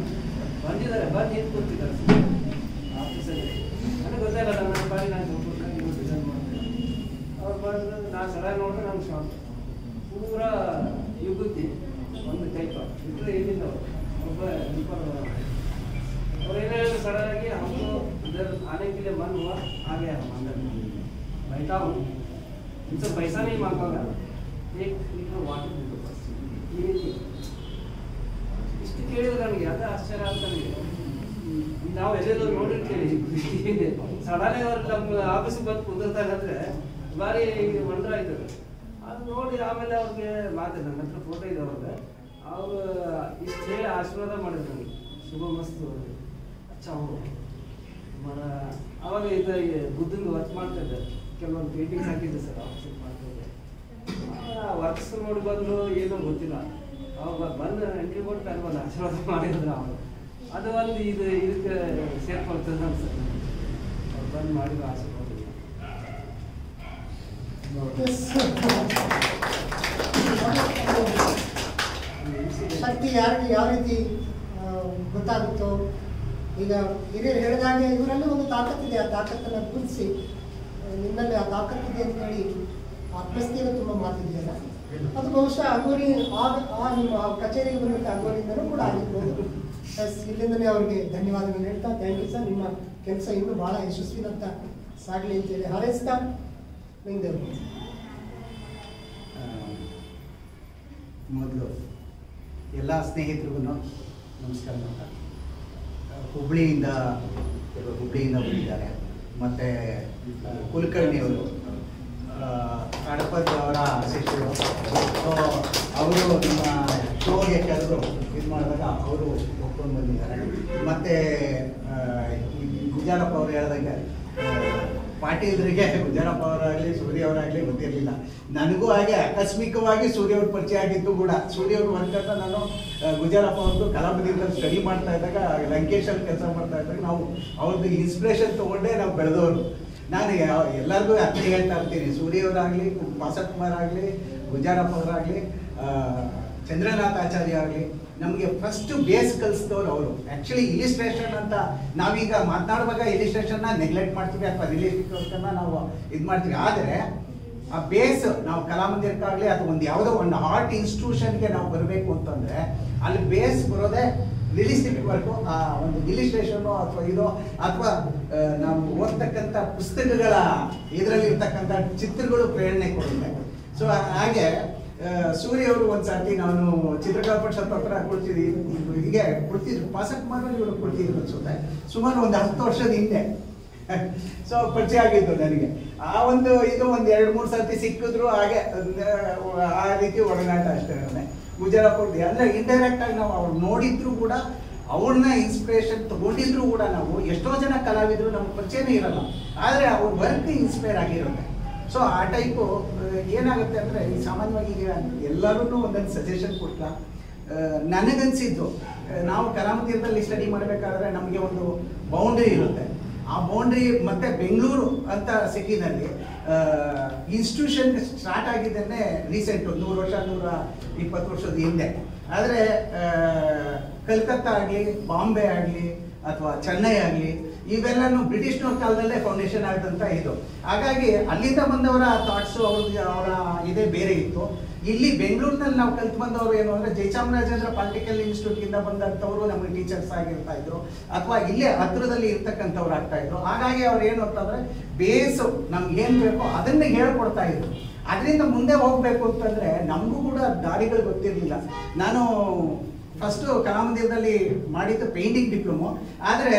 ಬಂದಿದ್ದಾರೆ, ಬಂದು ನಿಂತು ಕೂತಿದ್ದಾರೆ ಆಫೀಸಲ್ಲಿ. ನನಗೆ ಗೊತ್ತಾಗಲ್ಲ, ನನ್ನ ಬಾರಿ ನಾನು ಹೋಗ್ಬೇಕಾಗಿ ನೀವು ಡಿಸೈನ್ ಮಾಡ್ತೇನೆ. ಅವ್ರು ಬಂದು ನಾನು ಸಡನ್ ನೋಡಿದ್ರೆ ನಮ್ಮ ಶಾಪ್ ಪೂರಾ ಯುಗುತ್ತಿ ಒಂದು ಟೈಪ್ ಇಟ್ಟರೆ ಏನಿಲ್ಲ. ಒಬ್ಬ और ये सडन आगे हमको इधर आने के लिए मन हुआ, आ गया हम अंदर बैठा हूँ, इनसे पैसा नहीं मांगा, एक लीटर वाटर दे दो बस, ये इಷ್ಟು ಕೇಳಿದ್ರೆ ನನಗೆ ಅದು ಆಶ್ಚರ್ಯ ಅಂತ. ನಾವು ಎಲ್ಲೆಲ್ಲೋ ನೋಡಿರ್ತೀವಿ, ಸಡನ್ ಅವ್ರು ನಮ್ಮ ಆಫೀಸಿಗೆ ಬಂದು ಕುಂದಿರ್ತಾರೆ ಅಂದರೆ ಭಾರಿ ವಂಡರ್ ಆಯ್ತದೆ. ಅದು ನೋಡಿ ಆಮೇಲೆ ಅವ್ರಿಗೆ ಮಾತಾಡ, ನನ್ನ ಹತ್ರ ಫೋಟೋ ಇದೆ ಅವ್ರಿಗೆ. ಅವರು ಇಷ್ಟು ಹೇಳಿ ಆಶೀರ್ವಾದ ಮಾಡಿದ್ರು ನನಗೆ, ಶುಭ ಮಸ್ತು ಅವರು ಅವಾಗ ಇದು ಬುದ್ಧಂದು ವರ್ಕ್ ಮಾಡ್ತಾ ಇದ್ದೆ, ಕೆಲವೊಂದು ಪೇಂಟಿಂಗ್ಸ್ ಹಾಕಿದ್ದೆ ಸರ್ ಆಫೀಸಿಗೆ ಮಾಡ್ತಾಯಿದ್ದೆ. ವರ್ಕ್ಸ್ ನೋಡಿ ಬಂದರು, ಏನೋ ಗೊತ್ತಿಲ್ಲ. ಅವಾಗ ಬಂದು ಎಂಟ್ರಿ ಕೊಟ್ಟು ಅಲ್ಲಿ ಒಂದು ಆಶೀರ್ವಾದ ಮಾಡಿದ್ರು ಅವರು. ಅದು ಒಂದು ಇದಕ್ಕೆ ಸೇರ್ಕೊಳ್ತದೆ ಅನ್ಸುತ್ತೆ, ಅವ್ರು ಬಂದು ಮಾಡಿದ್ರು ಆಶೀರ್ವಾದ. ಶಕ್ತಿ ಯಾರಿಗೆ ಯಾವ ರೀತಿ ಗೊತ್ತಾಗುತ್ತೋ, ಈಗ ಹಿರಿಯರು ಹೇಳಿದಾಗೆ ಇವರಲ್ಲಿ ಒಂದು ತಾಕತ್ತಿದೆ. ಆ ತಾಕತ್ತನ್ನು ಗುರುತಿಸಿ ನಿನ್ನಲ್ಲಿ ಆ ತಾಕತ್ತಿದೆ ಅಂತ ಹೇಳಿ ಆತ್ಮಸ್ಥೆಯನ್ನು ತುಂಬ ಮಾತಿದೆಯಲ್ಲ, ಅದು ಬಹುಶಃ ಅಂಗೋರಿ ನಿಮ್ಮ ಕಚೇರಿಗೆ ಬಂದಂಥ ಅಂಗೋರಿಯಿಂದಲೂ ಕೂಡ ಆಗಿರ್ಬೋದು. ಇಲ್ಲಿಂದಲೇ ಅವ್ರಿಗೆ ಧನ್ಯವಾದಗಳು ಹೇಳ್ತಾ, ಥ್ಯಾಂಕ್ ಯು ಸರ್, ನಿಮ್ಮ ಕೆಲಸ ಇನ್ನೂ ಭಾಳ ಯಶಸ್ವಿನಂತ ಸಾಗಲಿ ಅಂತೇಳಿ ಹಾರೈಸ್ತಾ ನಿಂಗೆ ಮೊದಲು ಎಲ್ಲ ಸ್ನೇಹಿತರಿಗೂ ನಮಸ್ಕಾರ ಅಂತ. ಹುಬ್ಳಿಯಿಂದ ಬಂದಿದ್ದಾರೆ, ಮತ್ತು ಕುಲಕರ್ಣಿಯವರು ಹಡಪದ್ ಅವರ ಶಿಷ್ಯರು. ಅವರು ನಮ್ಮ ಶೋಗೆ ಕರೆದು ಇದು ಮಾಡಿದಾಗ ಅವರು ಒಪ್ಕೊಂಡು ಬಂದಿದ್ದಾರೆ. ಮತ್ತು ಗುಜಾರಪ್ಪ ಅವರು ಹೇಳಿದಂಗೆ ಪಾಟೀಲ್ರಿಗೆ ಗುಜಾರಪ್ಪ ಅವರಾಗಲಿ ಸೂರ್ಯ ಅವರಾಗಲಿ ಗೊತ್ತಿರಲಿಲ್ಲ. ನನಗೂ ಹಾಗೆ ಆಕಸ್ಮಿಕವಾಗಿ ಸೂರ್ಯ ಅವ್ರ ಪರಿಚಯ ಆಗಿತ್ತು ಕೂಡ. ಸೂರ್ಯ ಅವ್ರ ವರ್ಕನ್ನು ನಾನು ಗುಜಾರಪ್ಪ ಅವ್ರದ್ದು ಕಲಾಪದಿಯಲ್ಲಿ ಸ್ಟಡಿ ಮಾಡ್ತಾ ಇದ್ದಾಗ, ಲಂಕೇಶಲ್ಲಿ ಕೆಲಸ ಮಾಡ್ತಾ ಇದ್ದಾಗ ನಾವು ಅವ್ರದ್ದು ಇನ್ಸ್ಪಿರೇಷನ್ ತೊಗೊಂಡೇ ನಾವು ಬೆಳೆದವರು. ನಾನು ಎಲ್ಲರಿಗೂ ಅರ್ಥ ಹೇಳ್ತಾ ಇರ್ತೀನಿ, ಸೂರ್ಯವರಾಗಲಿ, ವಾಸಕುಮಾರ್ ಆಗಲಿ, ಗುಜಾರಪ್ಪ ಅವರಾಗಲಿ, ಚಂದ್ರನಾಥ್ ಆಚಾರ್ಯ ಆಗಲಿ, ನಮಗೆ ಫಸ್ಟ್ ಬೇಸ್ ಕಲಿಸಿದವರು ಅವರು. ಆ್ಯಕ್ಚುಲಿ ಇಲಿಸ್ಟ್ರೇಷನ್ ಅಂತ ನಾವೀಗ ಮಾತನಾಡುವಾಗ ಇಲಿಸ್ಟ್ರೇಷನ್ನ ನೆಗ್ಲೆಕ್ಟ್ ಮಾಡ್ತೀವಿ, ಅಥವಾ ರಿಯಲಿಸ್ಟಿಕ್ ವರ್ಕನ್ನು ನಾವು ಇದು ಮಾಡ್ತೀವಿ. ಆದರೆ ಆ ಬೇಸ್ ನಾವು ಕಲಾಮಂದಿರಕ್ಕಾಗಲಿ ಅಥವಾ ಒಂದು ಯಾವುದೋ ಒಂದು ಆರ್ಟ್ ಇನ್ಸ್ಟಿಟ್ಯೂಷನ್ಗೆ ನಾವು ಬರಬೇಕು ಅಂತಂದರೆ ಅಲ್ಲಿ ಬೇಸ್ ಬರೋದೇ ರಿಯಲಿಸ್ಟಿಕ್ ವರ್ಕು, ಆ ಒಂದು ಇಲಿಸ್ಟ್ರೇಷನ್ನು ಅಥವಾ ಇದೋ, ಅಥವಾ ನಾವು ಓದ್ತಕ್ಕಂಥ ಪುಸ್ತಕಗಳ ಇದರಲ್ಲಿ ಇರ್ತಕ್ಕಂಥ ಚಿತ್ರಗಳು ಪ್ರೇರಣೆ ಕೊಡುತ್ತೆ. ಸೊ ಹಾಗೆ ಸೂರ್ಯ ಅವರು ಒಂದ್ಸರ್ತಿ ನಾನು ಚಿತ್ರಕಲಾ ಪರಿಷತ್ ಹತ್ರ ಕೊಡ್ತಿದ್ವಿ, ಹೀಗೆ ಕೊಡ್ತಿದ್ರು, ವಾಸಕುಮಾರ್ ಇವರು ಕೊಡ್ತಿದ್ರು ಅನ್ಸುತ್ತೆ, ಸುಮಾರು ಒಂದು 10 ವರ್ಷದ ಹಿಂದೆ. ಸೊ ಪರಿಚಯ ಆಗಿದ್ದು ನನಗೆ. ಆ ಒಂದು ಇದು ಒಂದು 2-3 ಸರ್ತಿ ಸಿಕ್ಕಿದ್ರು, ಹಾಗೆ ಆ ರೀತಿ ಒಡನಾಟ ಅಷ್ಟೇ. ಗುಜರಾಪ್ ಅವ್ರದ್ದು ಅಂದರೆ ಇಂಡೈರೆಕ್ಟ್ ಆಗಿ ನಾವು ಅವ್ರು ನೋಡಿದ್ರು ಕೂಡ, ಅವ್ರನ್ನ ಇನ್ಸ್ಪಿರೇಷನ್ ತಗೊಂಡಿದ್ರು ಕೂಡ, ನಾವು ಎಷ್ಟೋ ಜನ ಕಲಾವಿದರು ನಮ್ಗೆ ಪರಿಚಯನೇ ಇರಲ್ಲ, ಆದರೆ ಅವ್ರ ವರ್ಕ್ ಇನ್ಸ್ಪೈರ್ ಆಗಿರುತ್ತೆ. ಸೊ ಆ ಟೈಪು ಏನಾಗುತ್ತೆ ಅಂದರೆ, ಈ ಸಾಮಾನ್ಯವಾಗಿ ಈಗ ಎಲ್ಲರೂ ಒಂದೊಂದು ಸಜೆಷನ್ ಕೊಟ್ಟ, ನನಗನ್ಸಿದ್ದು ನಾವು ಕಲಾಮಂದಿರದಲ್ಲಿ ಸ್ಟಡಿ ಮಾಡಬೇಕಾದ್ರೆ ನಮಗೆ ಒಂದು ಬೌಂಡ್ರಿ ಇರುತ್ತೆ. ಆ ಬೌಂಡ್ರಿ ಮತ್ತೆ ಬೆಂಗಳೂರು ಅಂತ ಸಿಟಿನಲ್ಲಿ ಇನ್ಸ್ಟಿಟ್ಯೂಷನ್ ಸ್ಟಾರ್ಟ್ ಆಗಿದ್ದೇನೆ ರೀಸೆಂಟ್ 100 ವರ್ಷ 120 ವರ್ಷದ ಹಿಂದೆ. ಆದರೆ ಕಲ್ಕತ್ತಾ ಆಗಲಿ, ಬಾಂಬೆ ಆಗಲಿ ಅಥವಾ ಚೆನ್ನೈ ಆಗಲಿ ಇವೆಲ್ಲನೂ ಬ್ರಿಟಿಷ್ನವ್ರ ಕಾಲದಲ್ಲೇ ಫೌಂಡೇಶನ್ ಆದಂತ ಇದು. ಹಾಗಾಗಿ ಅಲ್ಲಿಂದ ಬಂದವರ ಥಾಟ್ಸು ಅವರ ಇದೇ ಬೇರೆ ಇತ್ತು. ಇಲ್ಲಿ ಬೆಂಗಳೂರಿನಲ್ಲಿ ನಾವು ಕಲ್ತು ಬಂದವರು ಏನು ಅಂದರೆ ಜಯಚಾಮರಾಜೇಂದ್ರ ಪಾಲಿಟಿಕಲ್ ಇನ್ಸ್ಟಿಟ್ಯೂಟ್ಗಿಂದ ಬಂದಂಥವರು ನಮಗೆ ಟೀಚರ್ಸ್ ಆಗಿರ್ತಾ ಇದ್ರು, ಅಥವಾ ಇಲ್ಲೇ ಹತ್ರದಲ್ಲಿ ಇರ್ತಕ್ಕಂಥವ್ರು ಆಗ್ತಾ ಇದ್ರು. ಹಾಗಾಗಿ ಅವ್ರು ಏನು ಅಂತಂದರೆ ಬೇಸು ನಮ್ಗೆ ಏನು ಬೇಕೋ ಅದನ್ನೇ ಹೇಳ್ಕೊಡ್ತಾ ಇದ್ರು. ಅದರಿಂದ ಮುಂದೆ ಹೋಗಬೇಕು ಅಂತಂದರೆ ನಮಗೂ ಕೂಡ ದಾರಿಗಳು ಗೊತ್ತಿರಲಿಲ್ಲ. ನಾನು ಫಸ್ಟು ಕಲಾಮಂದಿರದಲ್ಲಿ ಮಾಡಿದ್ದು ಪೇಂಟಿಂಗ್ ಡಿಪ್ಲೊಮೊ, ಆದರೆ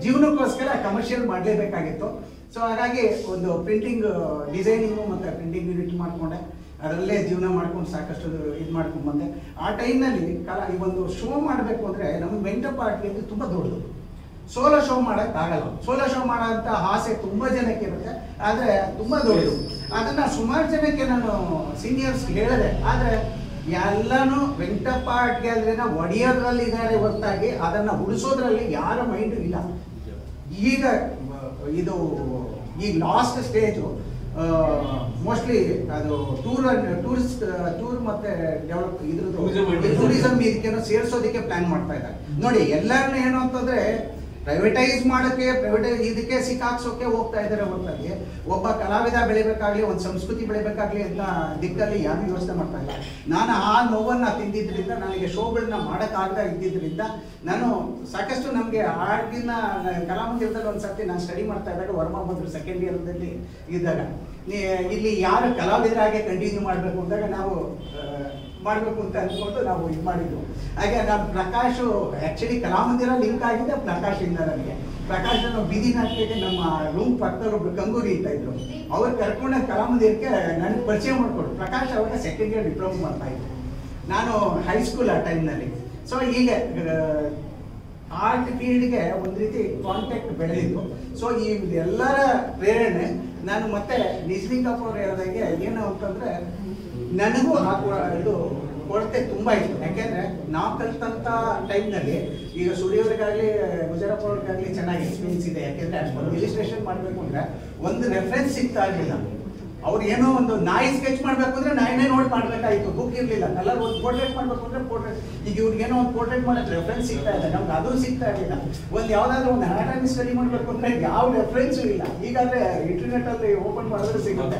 ಜೀವನಕ್ಕೋಸ್ಕರ ಕಮರ್ಷಿಯಲ್ ಮಾಡಲೇಬೇಕಾಗಿತ್ತು. ಸೊ ಹಾಗಾಗಿ ಒಂದು ಪ್ರಿಂಟಿಂಗ್ ಡಿಸೈನಿಂಗು ಮತ್ತು ಪ್ರಿಂಟಿಂಗ್ ಯೂನಿಟ್ ಮಾಡಿಕೊಂಡೆ. ಅದರಲ್ಲೇ ಜೀವನ ಮಾಡ್ಕೊಂಡು ಸಾಕಷ್ಟು ಇದು ಮಾಡ್ಕೊಂಡು ಬಂದೆ. ಆ ಟೈಮ್ನಲ್ಲಿ ಈ ಒಂದು ಶೋ ಮಾಡಬೇಕು ಅಂದರೆ ನಮಗೆ ವೆಂಕಟಪ್ಪ ಆರ್ಟ್ಗೆ ತುಂಬ ದೊಡ್ಡದು. ಸೋಲೋ ಶೋ ಮಾಡೋಕ್ಕಾಗಲ್ಲ. ಸೋಲೋ ಶೋ ಮಾಡೋಂಥ ಆಸೆ ತುಂಬ ಜನಕ್ಕೆ ಇರುತ್ತೆ, ಆದರೆ ತುಂಬ ದೊಡ್ಡದು. ಅದನ್ನು ಸುಮಾರು ಜನಕ್ಕೆ ನಾನು ಸೀನಿಯರ್ಸ್ ಹೇಳಿದೆ, ಆದರೆ ಎಲ್ಲನೂ ವೆಂಕಟಪ್ಪ ಆರ್ಟ್ ಗ್ಯಾಲರಿನ ಒಡೆಯೋದ್ರಲ್ಲಿ ಇದ್ದಾರೆ ಹೊರತಾಗಿ ಅದನ್ನು ಉಳಿಸೋದ್ರಲ್ಲಿ ಯಾರ ಮೈಂಡು ಇಲ್ಲ. ಈಗ ಇದು ಈ ಲಾಸ್ಟ್ ಸ್ಟೇಜು ಮೋಸ್ಟ್ಲಿ ಅದು ಟೂರ್ ಮತ್ತೆ ಡೆವಲಪ್ ಇದ್ರದ್ದು ಟೂರಿಸಂ ಇದಕ್ಕೇನೋ ಸೇರಿಸೋದಕ್ಕೆ ಪ್ಲಾನ್ ಮಾಡ್ತಾ ಇದ್ದಾರೆ. ನೋಡಿ, ಎಲ್ಲರನ್ನ ಏನು ಅಂತಂದ್ರೆ ಪ್ರೈವೇಟೈಸ್ ಮಾಡೋಕ್ಕೆ ಇದಕ್ಕೆ ಸಿಕ್ಕಾಕ್ಸೋಕೆ ಹೋಗ್ತಾ ಇದ್ದಾರೆ ಹೊರತಾಗಿ ಒಬ್ಬ ಕಲಾವಿದ ಬೆಳಿಬೇಕಾಗ್ಲಿ, ಒಂದು ಸಂಸ್ಕೃತಿ ಬೆಳಿಬೇಕಾಗ್ಲಿ ಅಂತ ದಿಕ್ಕಲ್ಲಿ ಯಾರು ಯೋಚನೆ ಮಾಡ್ತಾ ಇಲ್ಲ. ನಾನು ಆ ನೋವನ್ನು ತಿಂದಿದ್ದರಿಂದ, ನನಗೆ ಶೋಗಳನ್ನ ಮಾಡೋಕ್ಕಾಗದ ಇದ್ದಿದ್ದರಿಂದ ನಾನು ಸಾಕಷ್ಟು ನಮಗೆ ಆರ್ಟಿನ ಕಲಾಮಂದಿರದಲ್ಲಿ ಒಂದು ಸರ್ತಿ ನಾನು ಸ್ಟಡಿ ಮಾಡ್ತಾ ಇದ್ದಾಗ ವರ್ಮಾ ಬಂದರು ಸೆಕೆಂಡ್ ಇಯರ್ದಲ್ಲಿ ಇದ್ದಾಗ, ಇಲ್ಲಿ ಯಾರು ಕಲಾವಿದರಾಗೆ ಕಂಟಿನ್ಯೂ ಮಾಡಬೇಕು ಅಂದಾಗ ನಾವು ಮಾಡಬೇಕು ಅಂತ ಅಂದ್ಕೊಂಡು ನಾವು ಇದು ಮಾಡಿದ್ವು. ಹಾಗೆ ನಮ್ಮ ಪ್ರಕಾಶು ಆ್ಯಕ್ಚುಲಿ ಕಲಾಮಂದಿರ ಲಿಂಕ್ ಆಗಿದೆ ಪ್ರಕಾಶಿಂದ. ನನಗೆ ಪ್ರಕಾಶ್ ನಾವು ಬೀದಿ ನಾಟಕಕ್ಕೆ ನಮ್ಮ ರೂಮ್ ಪಕ್ಕದಲ್ಲಿ ಒಬ್ರು ಕಂಗೂರಿ ಅಂತ ಇದ್ರು, ಅವ್ರು ಕರ್ಕೊಂಡ ಕಲಾಮಂದಿರಕ್ಕೆ ನನಗೆ ಪರಿಚಯ ಮಾಡಿಕೊಡು. ಪ್ರಕಾಶ್ ಅವಾಗ ಸೆಕೆಂಡ್ ಇಯರ್ ಡಿಪ್ಲೊಮಾ ಮಾಡ್ತಾ ಇದ್ರು, ನಾನು ಹೈಸ್ಕೂಲ್ ಆ ಟೈಮ್ನಲ್ಲಿ. ಸೊ ಹೀಗೆ ಆರ್ಟ್ ಫೀಲ್ಡ್ಗೆ ಒಂದು ರೀತಿ ಕಾಂಟ್ಯಾಕ್ಟ್ ಬೆಳೆದಿತ್ತು. ಸೊ ಈ ಎಲ್ಲರ ಪ್ರೇರಣೆ ನಾನು ಮತ್ತೆ ನಿಜಲಿಂಗಪ್ಪ ಅವ್ರು ಹೇಳಿದಾಗೆ ಏನು ಅಂತಂದರೆ ನನಗೂ ಇದು ಕೊರತೆ ತುಂಬ ಇತ್ತು. ಯಾಕೆಂದರೆ ನಾವು ಕಲಿತಂಥ ಟೈಮ್ನಲ್ಲಿ ಈಗ ಸೂರ್ಯವ್ರಿಗಾಗಲಿ ಗುಜರಪ್ಪ ಅವ್ರಿಗಾಗಲಿ ಚೆನ್ನಾಗಿ ಎಕ್ಸ್ಪೀರಿಯನ್ಸ್ ಇದೆ. ಯಾಕೆಂದರೆ ಒಂದು ಇಲಿಸ್ಟ್ರೇಷನ್ ಮಾಡಬೇಕು ಅಂದರೆ ಒಂದು ರೆಫರೆನ್ಸ್ ಸಿಗ್ತಾ ಇರಲಿಲ್ಲ. ಅವ್ರು ಏನೋ ಒಂದು ನಾಯಿ ಸ್ಕೆಚ್ ಮಾಡಬೇಕು ಅಂದರೆ ನಾಯಿನೇ ನೋಡಿ ಮಾಡಬೇಕಾಗಿತ್ತು, ಬುಕ್ ಇರಲಿಲ್ಲ. ಕಲರ್ ಒಂದು ಪೋರ್ಟ್ರೇಟ್ ಮಾಡಬೇಕು ಅಂದರೆ ಪೋರ್ಟ್ರೇಟ್, ಈಗ ಇವ್ರಿಗೇನೋ ಒಂದು ಪೋರ್ಟ್ರೇಟ್ ಮಾಡೋಕ್ಕೆ ರೆಫರೆನ್ಸ್ ಸಿಗ್ತಾ ಇದೆ, ನಮ್ಗೆ ಅದು ಸಿಗ್ತಾ ಇರಲಿಲ್ಲ. ಒಂದು ಯಾವುದಾದ್ರೂ ಒಂದು ಅನಾಟಮಿ ಸ್ಟಡಿ ಮಾಡಬೇಕು ಅಂದರೆ ಯಾವ ರೆಫರೆನ್ಸು ಇಲ್ಲ. ಈಗಾದರೆ ಇಂಟರ್ನೆಟ್ಟಲ್ಲಿ ಓಪನ್ ಮಾಡಿದ್ರೆ ಸಿಗುತ್ತೆ.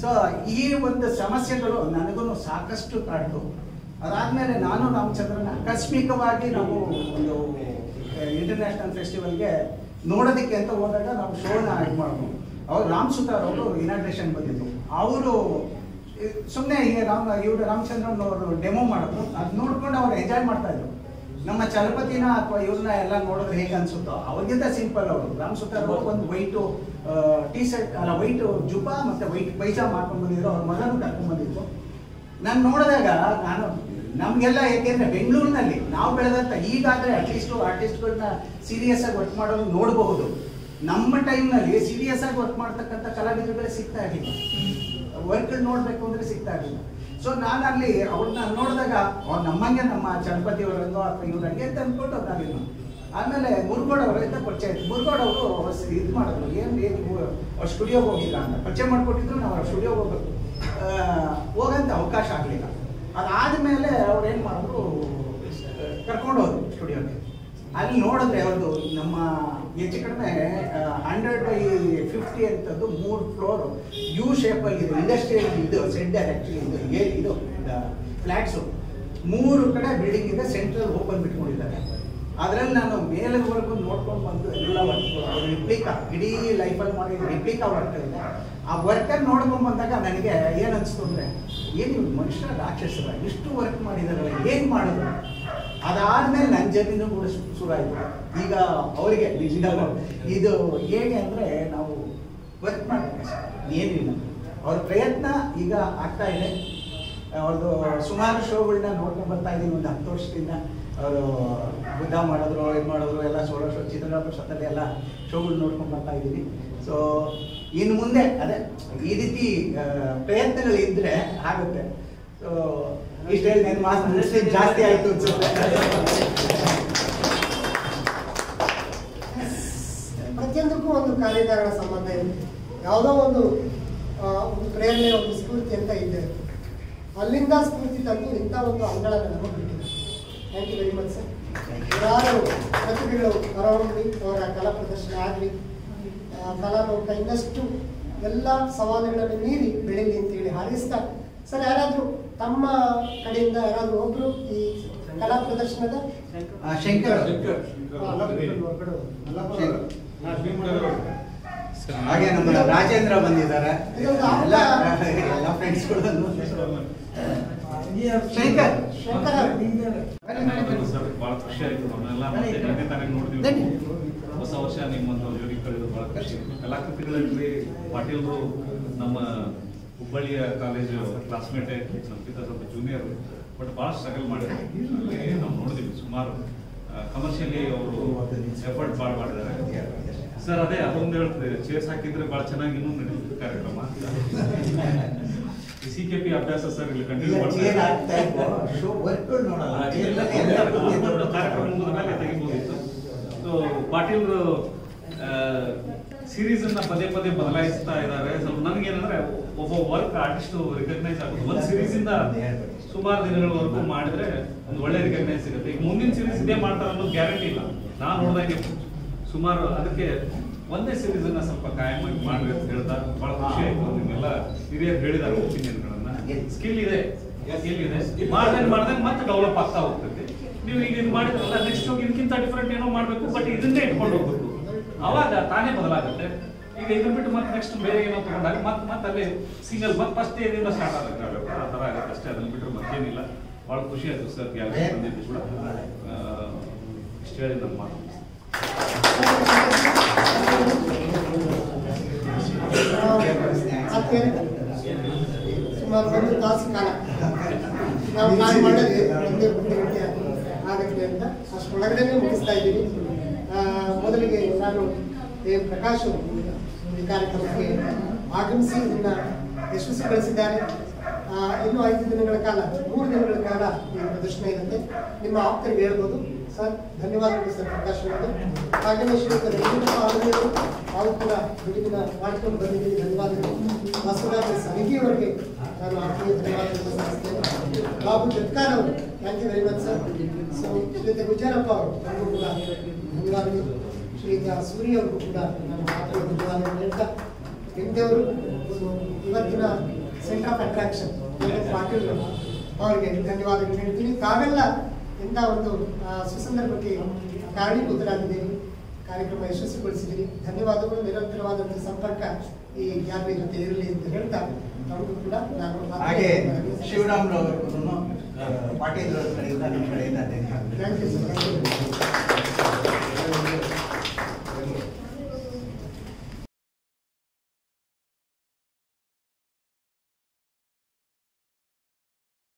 ಸೊ ಈ ಒಂದು ಸಮಸ್ಯೆಗಳು ನನಗೂ ಸಾಕಷ್ಟು ಕಾಡ್ತು. ಅದಾದಮೇಲೆ ನಾನು ರಾಮಚಂದ್ರನ ಆಕಸ್ಮಿಕವಾಗಿ ನಾವು ಒಂದು ಇಂಟರ್ನ್ಯಾಷನಲ್ ಫೆಸ್ಟಿವಲ್ಗೆ ನೋಡೋದಕ್ಕೆ ಅಂತ ಹೋದಾಗ ನಾವು ಶೋನ ಇದು ಮಾಡ್ಬೋದು. ಅವ್ರು ರಾಮ್ ಸುತಾರ್ ಅವರು ಇನಾಗ್ರೇಷನ್ ಬಂದಿದ್ರು. ಅವರು ಸುಮ್ಮನೆ ಇವರು ರಾಮಚಂದ್ರನ್ ಅವರು ಡೆಮೋ ಮಾಡಿದ್ರು. ಅದು ನೋಡ್ಕೊಂಡು ಅವ್ರು ಎಂಜಾಯ್ ಮಾಡ್ತಾ ಇದ್ರು. ನಮ್ಮ ಚಲಪತಿನ ಅಥವಾ ಇವ್ರನ್ನ ಎಲ್ಲ ನೋಡಿದ್ರೆ ಹೇಗೆ ಅನ್ಸುತ್ತೋ ಅವ್ರಿಗಿಂತ ಸಿಂಪಲ್ ಅವರು. ರಾಮ್ ಸುತಾರ್ ಅವರು ಒಂದು ವೈಟು ಟೀ ಶರ್ಟ್ ಅಲ್ಲ ವೈಟು ಜುಬಾ ಮತ್ತು ವೈಟ್ ಪೈಜಾಮ ಹಾಕೊಂಡು ಬಂದಿದ್ರು. ಅವ್ರ ಮಗನೂ ಕರ್ಕೊಂಡು ಬಂದಿದ್ರು. ನಾನು ನೋಡಿದಾಗ ನಮಗೆಲ್ಲ ಏಕೆಂದರೆ ಬೆಂಗಳೂರಿನಲ್ಲಿ ನಾವು ಬೆಳೆದಂಥ ಈಗಾದರೆ ಅಟ್ಲೀಸ್ಟು ಆರ್ಟಿಸ್ಟ್ಗಳನ್ನ ಸೀರಿಯಸ್ ಆಗಿ ವರ್ಕ್ ಮಾಡೋದು ನೋಡಬಹುದು. ನಮ್ಮ ಟೈಮ್ನಲ್ಲಿ ಸೀರಿಯಸ್ ಆಗಿ ವರ್ಕ್ ಮಾಡ್ತಕ್ಕಂಥ ಕಲಾವಿದರುಗಳೇ ಸಿಗ್ತಾ ಇರಲಿಲ್ಲ. ವರ್ಕ್ಗಳು ನೋಡಬೇಕು ಅಂದರೆ ಸಿಗ್ತಾ ಇರಲಿಲ್ಲ. ಸೊ ನಾನು ಅಲ್ಲಿ ಅವ್ರನ್ನ ನೋಡಿದಾಗ ಅವ್ರು ನಮ್ಮಂಗೆ ನಮ್ಮ ಚಲಪತಿಯವರನ್ನು ಅಥವಾ ಇವ್ರಂಗೆ ಅಂತ ಅಂದ್ಕೊಂಡು ನಾವಿನ್ನು ಆಮೇಲೆ ಮುರುಗೋಡ್ ಅವರಿಂದ ಪರಿಚಯ ಆಯ್ತು. ಮುರುಗೋಡ್ ಅವರು ಇದು ಮಾಡಿದ್ರು, ಏನು ಅವ್ರ ಸ್ಟುಡಿಯೋಗೆ ಹೋಗಿಲ್ಲ ಅಂತ ಪರಿಚಯ ಮಾಡಿಕೊಟ್ಟಿದ್ರು. ನಾವು ಅವ್ರ ಸ್ಟುಡಿಯೋಗೆ ಹೋಗಂತ ಅವಕಾಶ ಆಗಲಿಲ್ಲ. ಅದಾದಮೇಲೆ ಅವ್ರು ಏನು ಮಾಡಿದ್ರು, ಕರ್ಕೊಂಡು ಹೋದ್ರು ಸ್ಟುಡಿಯೋಗೆ. ಅಲ್ಲಿ ನೋಡಿದ್ರೆ ಅವ್ರದ್ದು ನಮ್ಮ ಹೆಚ್ಚು ಕಡಿಮೆ 100/50 ಅಂತದ್ದು 3 ಫ್ಲೋರು ಯು ಶೇಪಲ್ಲಿ ಇದೆ. ಇಂಡಸ್ಟ್ರಿಯಲ್ ಇದು ಸೆಂಟರ್ ಆ್ಯಕ್ಚುಲಿ ಇದು ಫ್ಲ್ಯಾಟ್ಸು 3 ಕಡೆ ಬಿಲ್ಡಿಂಗ್ ಇದೆ. ಸೆಂಟ್ರಲ್ ಓಪನ್ ಬಿಟ್ಕೊಂಡಿದ್ದಾರೆ. ಅದರಲ್ಲಿ ನಾನು ಮೇಲೆವರೆಗೂ ನೋಡ್ಕೊಂಡು ಬಂದು ಎಲ್ಲ ವರ್ಕ್ ರಿಪ್ಲಿಕಾ ಇಡೀ ಲೈಫಲ್ಲಿ ಮಾಡಿದ ರಿಪ್ಲಿಕಾ ವರ್ಕ್ ಇದೆ. ಆ ವರ್ಕನ್ನು ನೋಡ್ಕೊಂಡು ಬಂದಾಗ ನನಗೆ ಏನು ಅನಿಸ್ತು ಅಂದರೆ, ಏನು ಇವ್ರು ಮನುಷ್ಯರ ರಾಕ್ಷಸರ ಇಷ್ಟು ವರ್ಕ್ ಮಾಡಿದಾರಲ್ಲ, ಏನು ಮಾಡೋದು? ಅದಾದಮೇಲೆ ನನ್ನ ಜರ್ನಿನೂ ಕೂಡ ಶುರುವಾಯಿತು. ಈಗ ಅವರಿಗೆ ಇದು ಹೇಗೆ ಅಂದರೆ ನಾವು ವರ್ಕ್ ಮಾಡಬೇಕು, ಏನಿಲ್ಲ. ಅವ್ರ ಪ್ರಯತ್ನ ಈಗ ಆಗ್ತಾ ಇದೆ. ಅವ್ರದ್ದು ಸುಮಾರು ಶೋಗಳನ್ನ ನೋಡ್ಕೊಂಡು ಬರ್ತಾ ಇದ್ದೀನಿ ಒಂದು 10 ವರ್ಷದಿಂದ. ಅವರು ಬುದ್ಧ ಮಾಡಿದ್ರು, ಇದು ಮಾಡಿದ್ರು, ಎಲ್ಲ ಸೋಲೋ ಶೋ, ಚಿತ್ರಪ್ರಸದಲ್ಲಿ ಎಲ್ಲ ಶೋಗಳು ನೋಡ್ಕೊಂಡು ಬರ್ತಾ ಇದ್ದೀನಿ. ಸೊ ಇನ್ನು ಮುಂದೆ ಅದೇ ಈ ರೀತಿ ಪ್ರಯತ್ನಗಳಿದ್ದರೆ ಆಗುತ್ತೆ. ಇಷ್ಟು ಹೇಳಿ ನನ್ನ ಮಾತು ಮುಗಿಸಿದ್ದು ಜಾಸ್ತಿ ಆಯಿತು ಅನ್ಸುತ್ತೆ. ಪ್ರತಿಯೊಂದಕ್ಕೂ ಒಂದು ಕಾರ್ಯಕಾರಣ ಸಂಬಂಧ ಇದೆ. ಯಾವುದೋ ಒಂದು ಪ್ರೇರಣೆ, ಒಂದು ಸ್ಫೂರ್ತಿ ಅಂತ ಇದೆ. ಅಲ್ಲಿಂದ ಸ್ಫೂರ್ತಿ ತಂದು ಇಂಥ ಒಂದು ಅಂಗಳನ ನಮಗೆ ಬಿಟ್ಟಿದೆ. Thank you very much sir. ಯಾರು ಪ್ರತಿಭೆಗಳು ಹೊರಹೊಮ್ಮಿ ಅವರ ಕಲಾ ಪ್ರದರ್ಶನ ಆಗಲಿ, ಕಲಾಲೋಕ ಇನ್ನಷ್ಟು ಎಲ್ಲ ಸವಾಲುಗಳನ್ನು ಮೀರಿ ಬೆಳೀಲಿ ಅಂತೇಳಿ ಹಾರೈಸ್ತಾ, ಸರ್ ಯಾರಾದರೂ ತಮ್ಮ ಕಡೆಯಿಂದ ಯಾರಾದರೂ ಒಬ್ಬರು ಈ ಕಲಾ ಪ್ರದರ್ಶನದ ಶಂಕರ್ ಹಾಗೆ ನಮ್ಮ ರಾಜೇಂದ್ರ ಬಂದಿದ್ದಾರೆ, ಎಲ್ಲ ಫ್ರೆಂಡ್ಸ್ಗಳು. ಶಂಕರ್ ಬಹಳ ಖುಷಿ ಆಯ್ತು. ನಮ್ಮೆಲ್ಲ ಮತ್ತೆ ತಾನೇ ನೋಡಿದ್ವಿ. ಹೊಸ ವರ್ಷ ನಿಮ್ಮೊಂದು ಜೋಡಿ ಕಳೆದು ಬಹಳ ಖುಷಿ. ಕಲಾಕೃತಿಗಳಲ್ಲಿ ಪಾಟೀಲ್ರು ನಮ್ಮ ಹುಬ್ಬಳ್ಳಿಯ ಕಾಲೇಜು ಕ್ಲಾಸ್ಮೇಟೇ, ನಮ್ಗಿಂತ ಸ್ವಲ್ಪ ಜೂನಿಯರ್, ಬಟ್ ಭಾಳ ಸ್ಟ್ರಗಲ್ ಮಾಡಿದ್ದಾರೆ. ನಾವು ನೋಡಿದ್ವಿ ಸುಮಾರು ಕಮರ್ಷಿಯಲಿ ಅವರು ಎಫರ್ಟ್ ಭಾಳ ಮಾಡಿದ್ದಾರೆ ಸರ್. ಅದೇ ಅದೊಂದು ಹೇಳ್ತದೆ, ಚೇರ್ಸ್ ಹಾಕಿದ್ರೆ ಭಾಳ ಚೆನ್ನಾಗಿ ಇನ್ನೂ ನಡೀತದೆ ಕಾರ್ಯಕ್ರಮ. CKP ಅಭ್ಯಾಸ ಸರ್ ಇಲ್ಲಿ ಕಂಟಿನ್ಯೂ ಮಾಡ್ತಾರೆ. ಕಾರ್ಯಕ್ರಮ ಮುಗಿದ ಮೇಲೆ ತೆಗಿಬೋದಿತ್ತು. ಸೊ ಪಾಟೀಲ್ರು ಸೀರೀಸ್ ಅನ್ನ ಪದೇ ಪದೇ ಬದಲಾಯಿಸ್ತಾ ಇದ್ದಾರೆ. ಸ್ವಲ್ಪ ನನಗೇನಂದ್ರೆ ಒಬ್ಬ ವರ್ಕ್ ಆರ್ಟಿಸ್ಟ್ ರಿಕಗ್ನೈಸ್ ಆಗುತ್ತೆ. ಒಂದು ಸೀರೀಸ್ ಇಂದ ಸುಮಾರು ದಿನಗಳವರೆಗೂ ಮಾಡಿದ್ರೆ ಒಂದು ಒಳ್ಳೆ ರಿಕಗ್ನೈಸ್ ಸಿಗುತ್ತೆ. ಈಗ ಮುಂದಿನ ಸೀರೀಸ್ ಇದೇ ಮಾಡ್ತಾರೆ ಅನ್ನೋದು ಗ್ಯಾರಂಟಿ ಇಲ್ಲ. ನಾನು ನೋಡಿದಾಗೆ ಸುಮಾರು ಅದಕ್ಕೆ ಒಂದೇ ಸೀರೀಸ್ ಅನ್ನ ಸ್ವಲ್ಪ ಕಾಯಮಾಗಿ ಮಾಡ್ರಿ ಅಂತ ಹೇಳ್ತಾ ಬಹಳ ಖುಷಿ ಆಯ್ತು. ನಿಮ್ಮೆಲ್ಲ ಹಿರಿಯರು ಹೇಳಿದ್ದಾರೆ ಒಪಿನಿಯನ್ಗಳನ್ನ. ಸ್ಕಿಲ್ ಇದೆ, ಮಾಡ್ದಂಗೆ ಮತ್ತೆ ಡೆವಲಪ್ ಆಗ್ತಾ ಹೋಗ್ತೈತೆ. ನೀವು ಈಗ ಇದು ಮಾಡಿದ್ರಲ್ಲ, ನೆಕ್ಸ್ಟ್ ಹೋಗಿ ಇದಕ್ಕಿಂತ ಡಿಫ್ರೆಂಟ್ ಏನೋ ಮಾಡಬೇಕು, ಬಟ್ ಇದನ್ನೇ ಇಟ್ಕೊಂಡು ಹೋಗ್ಬೇಕು. ಅವಾಗ ತಾನೇ ಬದಲಾಗುತ್ತೆ. ಈಗ ಇದನ್ನ ಬಿಟ್ಟು ಮತ್ತೆ ನೆಕ್ಸ್ಟ್ ಬೇರೆ ಏನೋ ತಗೊಂಡಾಗ ಮತ್ತೆ ಅಲ್ಲಿ ಸಿಂಗಲ್ ಮತ್ತೆ ಫಸ್ಟ್ ಏನಿಂದ ಸ್ಟಾರ್ಟ್ ಆಗುತ್ತೆ. ಆ ಥರ ಆಗುತ್ತೆ ಅಷ್ಟೇ. ಅದನ್ನ ಬಿಟ್ಟರೆ ಮತ್ತೇನಿಲ್ಲ. ಭಾಳ ಖುಷಿ ಆಯ್ತು ಸರ್ ಗ್ಯಾಲರಿ ಬಂದಿದ್ದು ಕೂಡ. ಇಷ್ಟು ಹೇಳಿ ನಮ್ಮ ಮಾತು. ಸುಮಾರು 1 ತಾಸು ಕಾಲ ನಾವು ಪ್ಲಾನ್ ಮಾಡಿದ್ವಿ, 1 ಗಂಟೆ ಆಗುತ್ತೆ ಅಂತ. ಅಷ್ಟರೊಳಗಡೆ ಮುಗಿಸ್ತಾ ಇದ್ದೀವಿ. ಮೊದಲಿಗೆ ನಾನು ಪ್ರಕಾಶ್ ಈ ಕಾರ್ಯಕ್ರಮಕ್ಕೆ ಆಗಮಿಸಿ ಇದನ್ನ ಯಶಸ್ವಿಗೊಳಿಸಿದ್ದಾರೆ. ಇನ್ನೂ 5 ದಿನಗಳ ಕಾಲ, 3 ದಿನಗಳ ಕಾಲ ಈ ಪ್ರದರ್ಶನ ಇರುತ್ತೆ. ನಿಮ್ಮ ಆಪ್ತರಿಗೆ ಹೇಳ್ಬೋದು. ಸರ್ ಧನ್ಯವಾದಗಳು ಸರ್ ಪ್ರಕಾಶ್ ಅವರು. ಹಾಗೆಯೇ ಶ್ರೀಯುತ ಅವರು ಕೂಡ ಬಿಡುಗಿನ ಮಾಡ್ಕೊಂಡು ಬಂದಿದ್ದೀವಿ. ಧನ್ಯವಾದಗಳು. ಬಸವರಾಜ ಸಮಿತಿಯವರಿಗೆ ನಾನು ಆತ್ಮೀಯ ಧನ್ಯವಾದಗಳನ್ನು ಸಲ್ಲಿಸ್ತೇನೆ. ಬಾಬು ಜಟ್ಕಾರ್ ಅವರು thank you very much sir. So ಶ್ರೀಯುತ ಗುಜ್ಜಾರಪ್ಪ ಅವರು ನಮಗೂ ಕೂಡ ಧನ್ಯವಾದಗಳು. ಶ್ರೀಯುತ ಸೂರ್ಯ ಅವ್ರಿಗೂ ಕೂಡ ನಾನು ಆತ್ಮೀಯ ಧನ್ಯವಾದಗಳು ಹೇಳ್ತಾ, ಇಂಥವರು ಇವತ್ತಿನ ಸೆಂಟರ್ ಆಫ್ ಅಟ್ರಾಕ್ಷನ್ ಪಾಟೀಲ್ ಅವರಿಗೆ ಧನ್ಯವಾದಗಳು ಹೇಳ್ತೀನಿ. ತಾವೆಲ್ಲ ಇಂಥ ಒಂದು ಸುಸಂದರ್ಭಕ್ಕೆ ಕಾರಣೀಭೂತರಾಗಿದ್ದೀರಿ. ಕಾರ್ಯಕ್ರಮ ಯಶಸ್ವಿಗೊಳಿಸಿದ್ದೀರಿ. ಧನ್ಯವಾದಗಳು. ನಿರಂತರವಾದಂಥ ಸಂಪರ್ಕ ಈ ಗ್ಯಾಲರಿ ಜೊತೆ ಇರಲಿ ಅಂತ ಹೇಳ್ತಾ ನಮಗೂ ಕೂಡ ನಾನು ಹಾಗೆ ಶಿವರಾಮ್ ರವರು ಪಾಟೀಲ್ ಕಡೆಯಿಂದ ನಮ್ಮ ಕಡೆಯಿಂದ ಥ್ಯಾಂಕ್ ಯು ಸರ್.